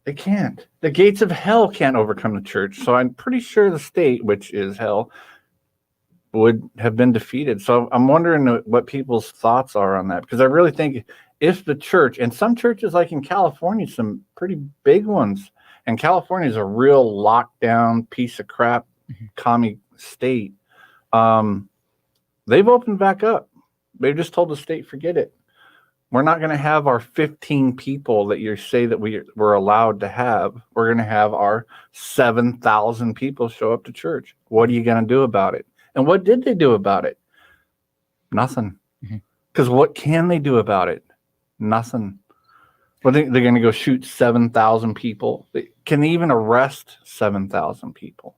they can't. The gates of hell can't overcome the church. So I'm pretty sure the state, which is hell, would have been defeated. So I'm wondering what people's thoughts are on that, because I really think if the church, and some churches like in California, some pretty big ones, and California is a real lockdown piece of crap commie state, they've opened back up. They've just told the state, forget it. We're not going to have our 15 people that you say that we're allowed to have. We're going to have our 7,000 people show up to church. What are you going to do about it? And what did they do about it? Nothing. Because what can they do about it? Nothing. Well, they're going to go shoot 7,000 people. Can they even arrest 7,000 people?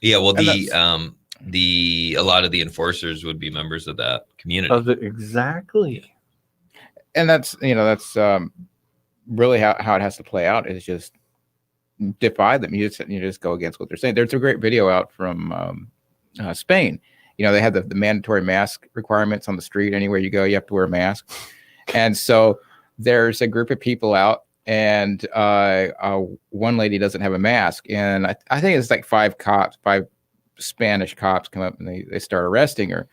Yeah, well, a lot of the enforcers would be members of that community. Exactly. And that's really how it has to play out, is just defy them. You just go against what they're saying. There's a great video out from Spain. They have the mandatory mask requirements on the street. Anywhere you go, you have to wear a mask. And so there's a group of people out, and one lady doesn't have a mask, and I think it's like five Spanish cops come up and they start arresting her.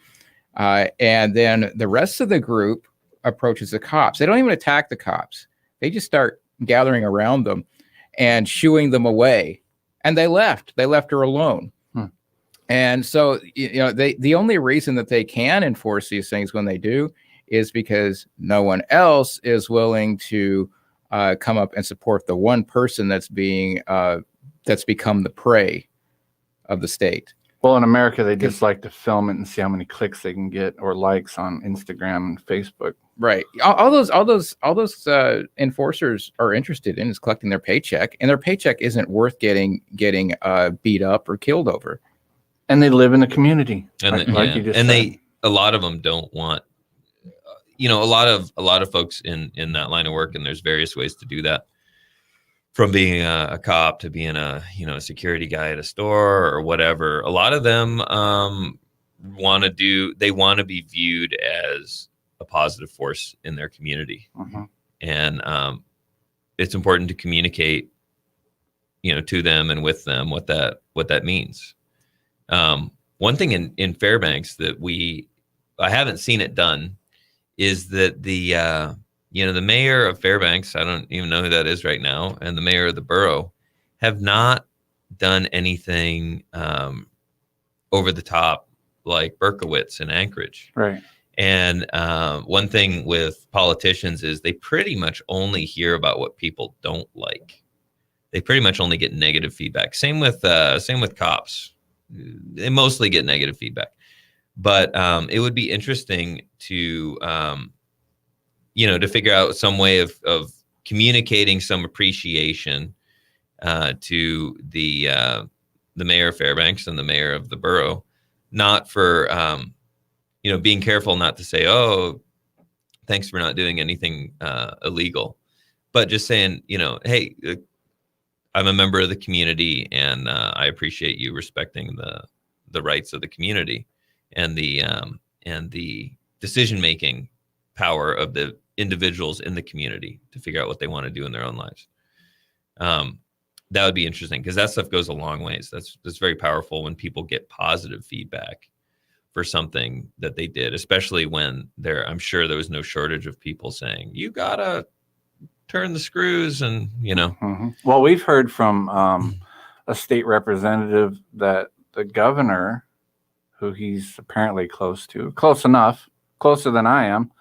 And then the rest of the group approaches the cops. They don't even attack the cops. They just start gathering around them and shooing them away. And they left her alone. And so, the only reason that they can enforce these things when they do is because no one else is willing to come up and support the one person that's become the prey of the state. Well, in America, they just like to film it and see how many clicks they can get or likes on Instagram and Facebook. Right. All those enforcers are interested in is collecting their paycheck, and their paycheck isn't worth getting beat up or killed over. And they live in the community, and like you just said. A lot of them don't want. A lot of folks in that line of work, and there's various ways to do that. From being a cop to being a security guy at a store or whatever, a lot of them want to be viewed as a positive force in their community, and it's important to communicate, to them and with them what that means. One thing in Fairbanks that I haven't seen it done is that the mayor of Fairbanks, I don't even know who that is right now, and the mayor of the borough have not done anything over the top like Berkowitz in Anchorage. Right. And one thing with politicians is they pretty much only hear about what people don't like. They pretty much only get negative feedback. Same with cops. They mostly get negative feedback. But it would be interesting to to figure out some way of communicating some appreciation to the mayor of Fairbanks and the mayor of the borough, not for being careful not to say, oh, thanks for not doing anything illegal, but just saying, hey, I'm a member of the community, and I appreciate you respecting the rights of the community and the decision-making power of the individuals in the community to figure out what they want to do in their own lives. That would be interesting, because that stuff goes a long ways. That's very powerful when people get positive feedback for something that they did, especially when I'm sure there was no shortage of people saying, you gotta turn the screws, and Well, we've heard from a state representative that the governor, who he's apparently close enough, closer than I am,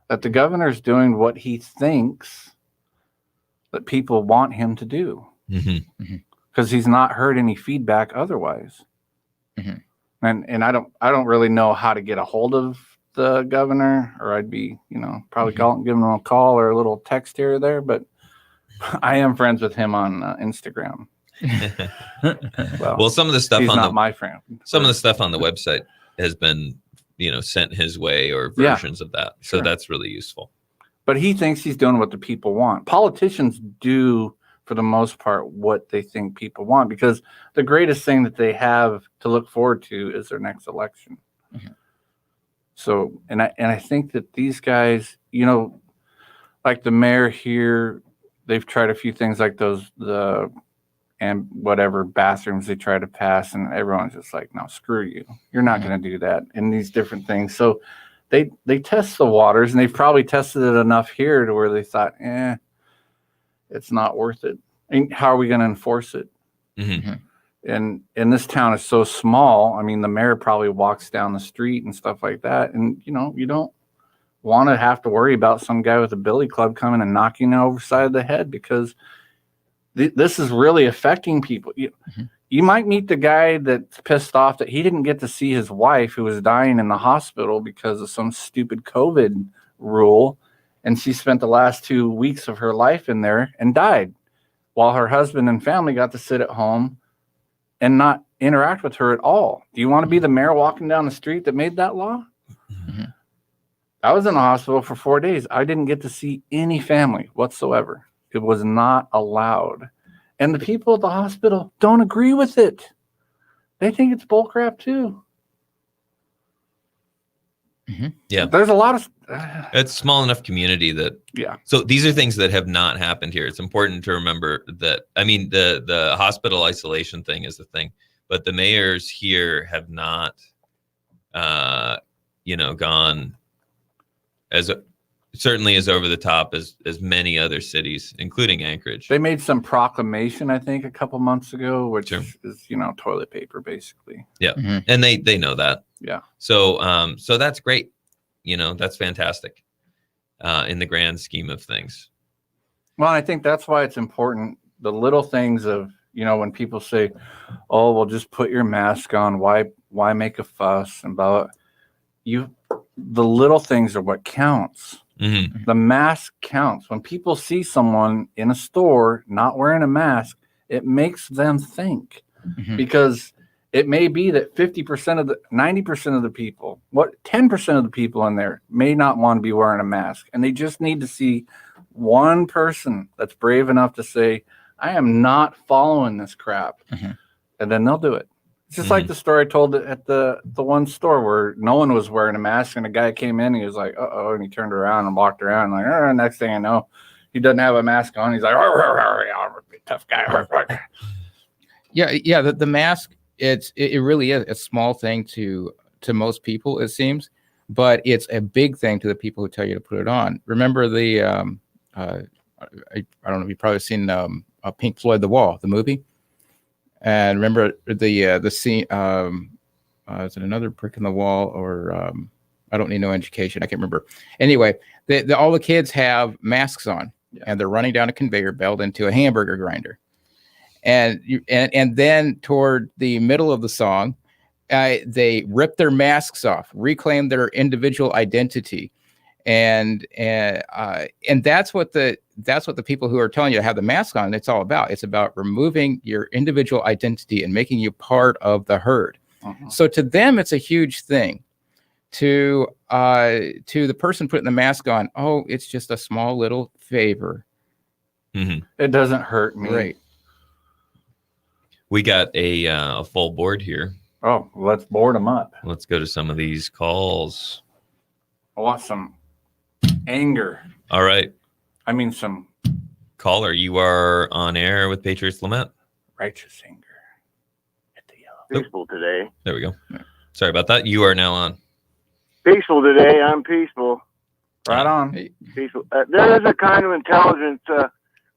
that the governor's doing what he thinks that people want him to do, because he's not heard any feedback otherwise. And I don't really know how to get a hold of the governor, or I'd be probably giving him a call or a little text here or there, but I am friends with him on Instagram. Well, some of the stuff he's on not my friend. Some of the stuff on the website has been sent his way, or versions of that. So that's really useful. But he thinks he's doing what the people want. Politicians do, for the most part, what they think people want, because the greatest thing that they have to look forward to is their next election. So, and I think that these guys, like the mayor here, they've tried a few things like and whatever bathrooms they try to pass, and everyone's just like, no, screw you. You're not going to do that, and these different things. So they test the waters, and they've probably tested it enough here to where they thought, it's not worth it. And how are we going to enforce it? And this town is so small. I mean, the mayor probably walks down the street and stuff like that. And, you don't want to have to worry about some guy with a billy club coming and knocking you over the side of the head, because this is really affecting people. You might meet the guy that's pissed off that he didn't get to see his wife who was dying in the hospital because of some stupid COVID rule. And she spent the last 2 weeks of her life in there and died, while her husband and family got to sit at home and not interact with her at all. Do you want to be the mayor walking down the street that made that law? I was in the hospital for 4 days. I didn't get to see any family whatsoever. It was not allowed. And the people at the hospital don't agree with it. They think it's bullcrap too. Yeah. There's a lot of... It's a small enough community that... Yeah. So these are things that have not happened here. It's important to remember that, I mean, the hospital isolation thing is the thing, but the mayors here have not, gone as certainly as over the top as many other cities, including Anchorage. They made some proclamation, I think, a couple months ago, which is, toilet paper, basically. Yeah. And they know that. Yeah. So that's great. That's fantastic in the grand scheme of things. Well, I think that's why it's important. The little things of, when people say, oh, well, just put your mask on. Why make a fuss? And blah, blah. The little things are what counts. Mm-hmm. The mask counts. When people see someone in a store not wearing a mask, it makes them think, because it may be that 90% of the people, 10% of the people in there may not want to be wearing a mask. And they just need to see one person that's brave enough to say, I am not following this crap. And then they'll do it. It's just like the story I told at the one store where no one was wearing a mask, and a guy came in and he was like, uh-oh, and he turned around and walked around like, next thing I know, he doesn't have a mask on. He's like, tough guy. Yeah. The mask, it really is a small thing to most people, it seems, but it's a big thing to the people who tell you to put it on. Remember the I don't know if you've probably seen Pink Floyd, The Wall, the movie. And remember the scene, is it Another Brick in the Wall, or I Don't Need No Education? I can't remember. Anyway, all the kids have masks on, and they're running down a conveyor belt into a hamburger grinder. And then toward the middle of the song, they rip their masks off, reclaim their individual identity. And that's what the people who are telling you to have the mask on, it's all about. It's about removing your individual identity and making you part of the herd. So to them, it's a huge thing. To the person putting the mask on, oh, it's just a small little favor. It doesn't hurt me. Right. We got a full board here. Oh, let's board them up. Let's go to some of these calls. I want some anger. All right. I mean, some caller. You are on air with Patriots Lament. Righteous anger. Peaceful today. There we go. Sorry about that. You are now on. Peaceful today. I'm peaceful. Right on. Peaceful. There is a kind of intelligence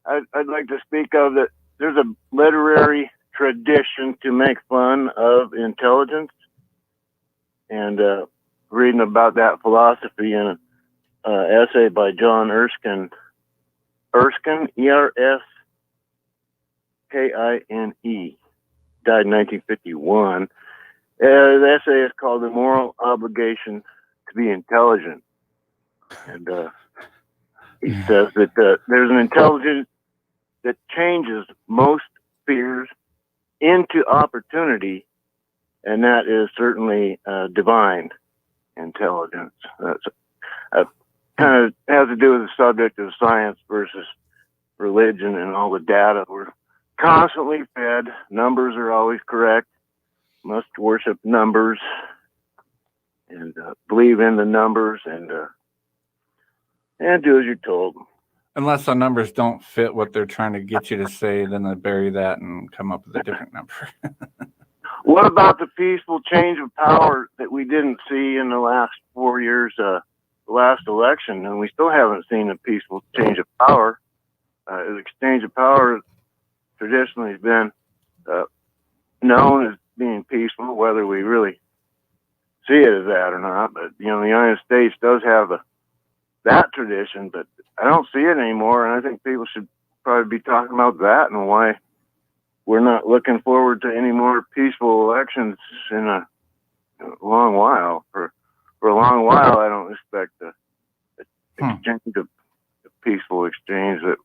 I'd like to speak of, that there's a literary tradition to make fun of intelligence, and reading about that philosophy in an essay by John Erskine, E-R-S-K-I-N-E, died in 1951. The essay is called The Moral Obligation to be Intelligent. And he says that there's an intelligence that changes most fears into opportunity, and that is certainly divine intelligence. That's kind of has to do with the subject of science versus religion and all the data. We're constantly fed. Numbers are always correct. Must worship numbers and believe in the numbers and do as you're told. Unless the numbers don't fit what they're trying to get you to say, then they bury that and come up with a different number. What about the peaceful change of power that we didn't see in the last 4 years, the last election? And we still haven't seen a peaceful change of power. The exchange of power traditionally has been known as being peaceful, whether we really see it as that or not. But, the United States does have that tradition, but I don't see it anymore. And I think people should probably be talking about that and why we're not looking forward to any more peaceful elections in a long while. For a long while, I don't expect a exchange of peaceful exchange that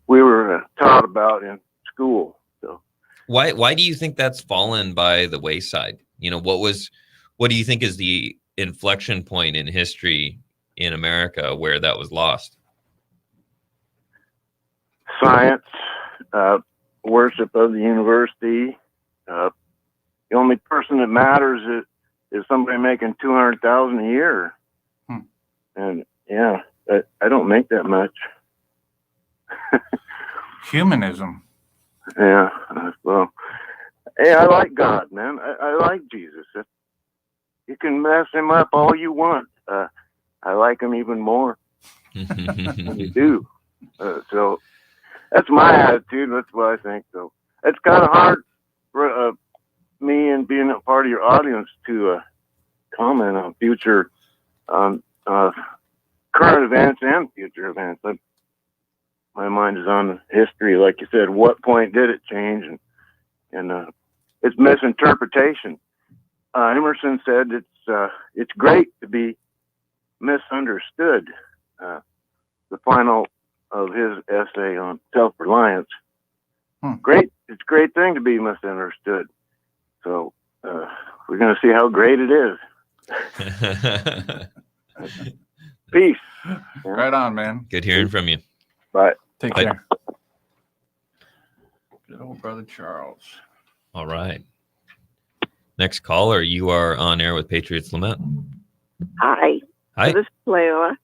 we were taught about in school. So Why do you think that's fallen by the wayside? What do you think is the inflection point in history in America where that was lost? Science, worship of the university. The only person that matters is somebody making $200,000 a year, and yeah, I don't make that much. Humanism. Yeah, well, hey, I like God, man. I like Jesus. You can mess him up all you want. I like him even more. You do. So that's my attitude. That's what I think. So it's kind of hard for me and being a part of your audience to comment on future, current events and future events. My mind is on history, like you said. What point did it change? And it's misinterpretation. Emerson said it's great to be misunderstood. The final of his essay on self-reliance. Great, it's a great thing to be misunderstood. So we're going to see how great it is. Peace. Right on, man. Good hearing from you. Bye. Take Bye. care. Good old brother Charles. All right. Next caller, you are on air with Patriots Lament. Hi. Hi. So this is Leila.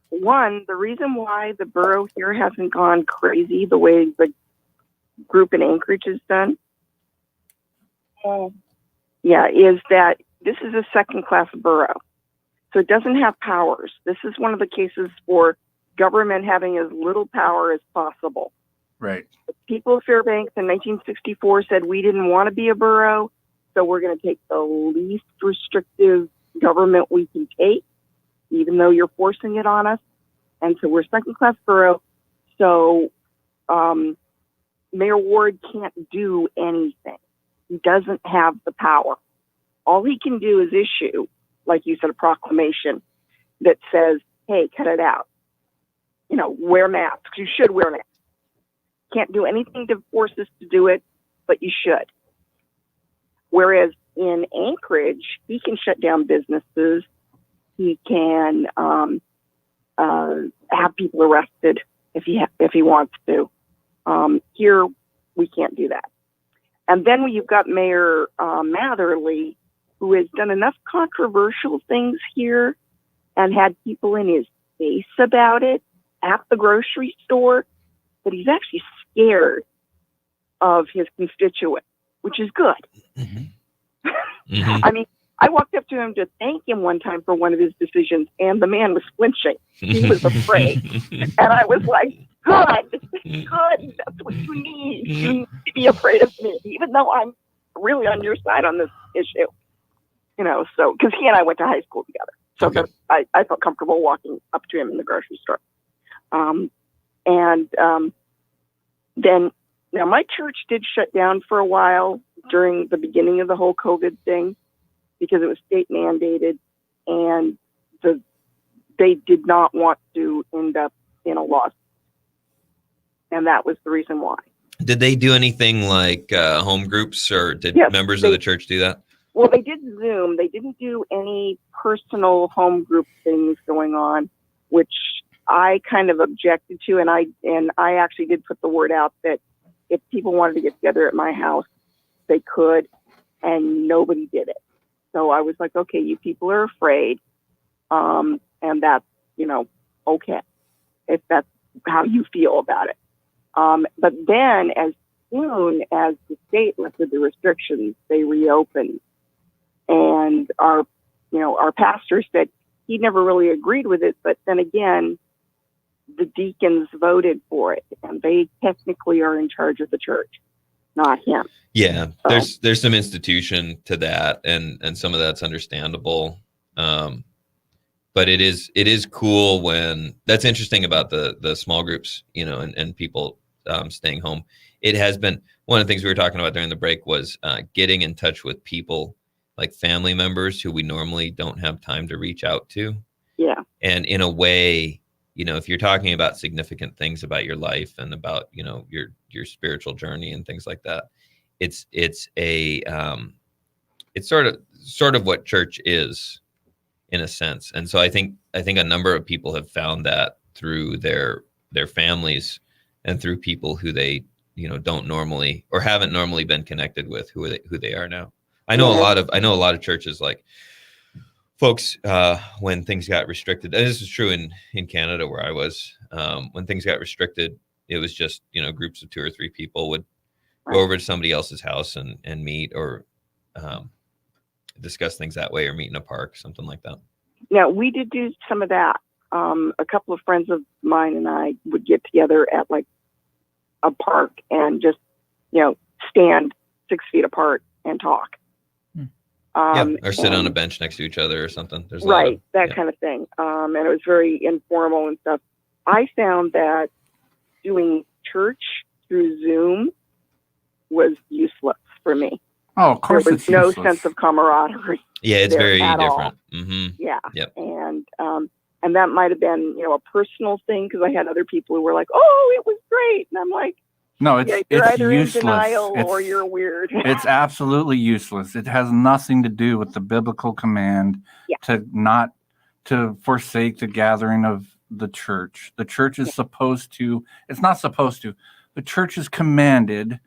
One, the reason why the borough here hasn't gone crazy the way the group in Anchorage has done, is that this is a second-class borough. So it doesn't have powers. This is one of the cases for government having as little power as possible. Right. The people of Fairbanks in 1964 said we didn't want to be a borough, so we're going to take the least restrictive government we can take, even though you're forcing it on us. And so we're second-class borough. So Mayor Ward can't do anything. He doesn't have the power. All he can do is issue, like you said, a proclamation that says, hey, cut it out. Wear masks. You should wear masks. Can't do anything to force us to do it, but you should. Whereas in Anchorage, he can shut down businesses. He can have people arrested if he wants to. Here, we can't do that. And then you've got Mayor Matherly, who has done enough controversial things here and had people in his face about it at the grocery store, that he's actually scared of his constituents, which is good. I mean, I walked up to him to thank him one time for one of his decisions, and the man was flinching. He was afraid. And I was like, good, that's what you need. You need to be afraid of me, even though I'm really on your side on this issue. So, because he and I went to high school together. So I felt comfortable walking up to him in the grocery store. Then, now my church did shut down for a while during the beginning of the whole COVID thing because it was state mandated, and they did not want to end up in a lawsuit. And that was the reason why. Did they do anything like home groups, or did members of the church do that? Well, they did Zoom. They didn't do any personal home group things going on, which I kind of objected to. And I actually did put the word out that if people wanted to get together at my house, they could, and nobody did it. So I was like, okay, you people are afraid. And that's, okay, if that's how you feel about it. But then as soon as the state lifted the restrictions, they reopened. And our pastor said he never really agreed with it, but then again, the deacons voted for it, and they technically are in charge of the church, not him. Yeah, there's some institution to that, and some of that's understandable. but it is cool when that's interesting about the small groups, and people staying home. It has been one of the things we were talking about during the break was getting in touch with people like family members who we normally don't have time to reach out to. Yeah. And in a way, if you're talking about significant things about your life and about, your spiritual journey and things like that, it's sort of what church is in a sense. And so I think a number of people have found that through their families and through people who they, don't normally or haven't normally been connected with who they are now. I know a lot of churches, like folks, when things got restricted, and this is true in Canada where I was, when things got restricted, it was just, groups of 2 or 3 people would go over to somebody else's house and meet or discuss things that way, or meet in a park, something like that. Yeah, we did do some of that. A couple of friends of mine and I would get together at like a park and just, stand 6 feet apart and talk. Or sit on a bench next to each other or something. There's that kind of thing. And it was very informal and stuff. I found that doing church through Zoom was useless for me. Oh, of course, there was it's no useless. sense of camaraderie. Yeah, it's very different. Mm-hmm. Yeah. Yep. And that might have been, a personal thing because I had other people who were like, "Oh, it was great," and I'm like, "No, it's you're either useless. in denial or you're weird." It's absolutely useless. It has nothing to do with the biblical command to forsake the gathering of the church. The church is supposed to. It's not supposed to. The church is commanded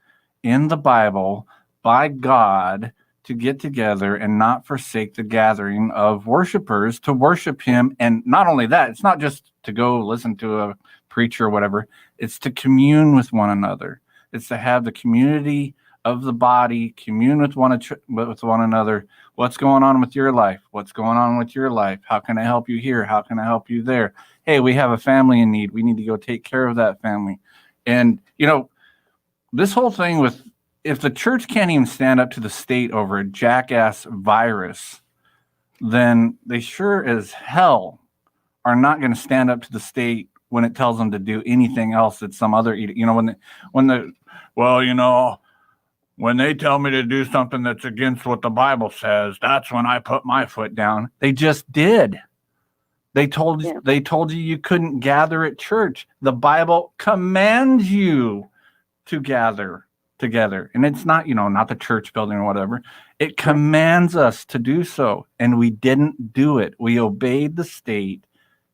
in the Bible by God to get together and not forsake the gathering of worshipers to worship him. And not only that, it's not just to go listen to a preacher or whatever. It's to commune with one another. It's to have the community of the body, commune with one another. What's going on with your life? What's going on with your life? How can I help you here? How can I help you there? Hey, we have a family in need. We need to go take care of that family. And, this whole thing with, if the church can't even stand up to the state over a jackass virus, then they sure as hell are not going to stand up to the state when it tells them to do anything else that some other, when they tell me to do something that's against what the Bible says, that's when I put my foot down. They just did. They told you couldn't gather at church. The Bible commands you to gather together. And it's not, not the church building or whatever. It commands us to do so. And we didn't do it. We obeyed the state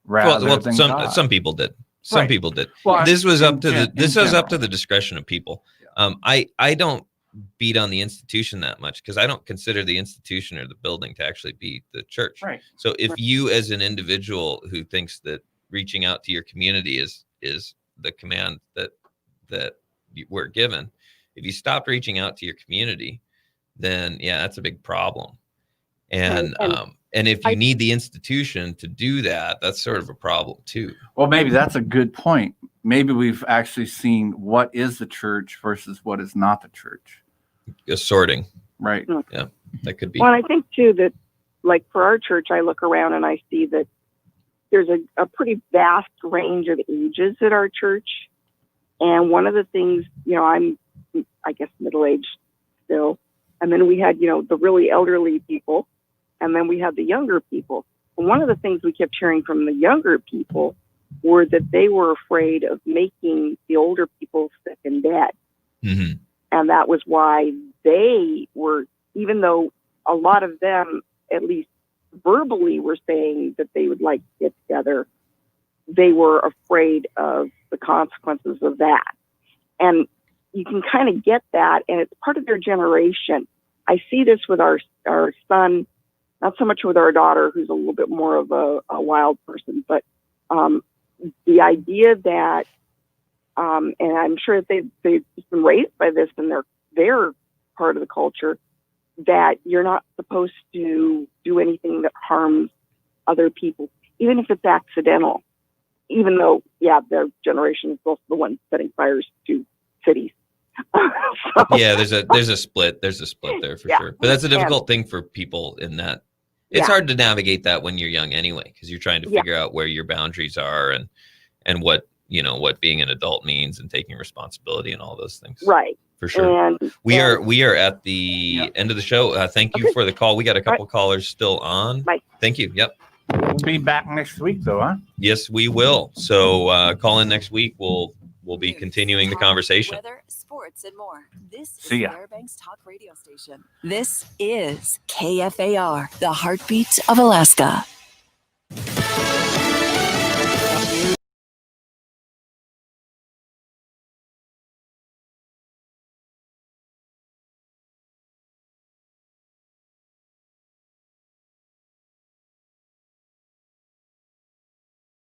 rather than God. Some people did. Some people did. Well, this was up to the discretion of people. I don't beat on the institution that much because I don't consider the institution or the building to actually be the church. Right. So if you as an individual who thinks that reaching out to your community is the command that we're given, if you stop reaching out to your community, then that's a big problem. And if you need the institution to do that, that's sort of a problem too. Well, maybe that's a good point. Maybe we've actually seen what is the church versus what is not the church. Sorting. Right. Yeah, that could be. Well, I think too that, like for our church, I look around and I see that there's a pretty vast range of ages at our church. And one of the things, I'm, I guess, middle-aged still. And then we had, the really elderly people. And then we had the younger people. And one of the things we kept hearing from the younger people were that they were afraid of making the older people sick and dead. Mm-hmm. And that was why they were, even though a lot of them, at least verbally, were saying that they would like to get together, they were afraid of the consequences of that. And you can kind of get that, and it's part of their generation. I see this with our son, not so much with our daughter, who's a little bit more of a wild person, but the idea that, and I'm sure they've been raised by this in their part of the culture, that you're not supposed to do anything that harms other people, even if it's accidental. Even though, their generation is also the ones setting fires to cities. Yeah, there's a split. There's a split there for sure. But that's a difficult thing for people in that It's Yeah. hard to navigate that when you're young anyway, because you're trying to figure out where your boundaries are and what, what being an adult means and taking responsibility and all those things. Right. For sure. And We are at the end of the show. Thank you for the call. We got a couple callers still on. Bye. Thank you. Yep. We'll be back next week, though, huh? Yes, we will. So call in next week. We'll be continuing the conversation. Weather, sports, and more. This is See ya. Fairbanks Talk Radio Station. This is KFAR, the heartbeat of Alaska.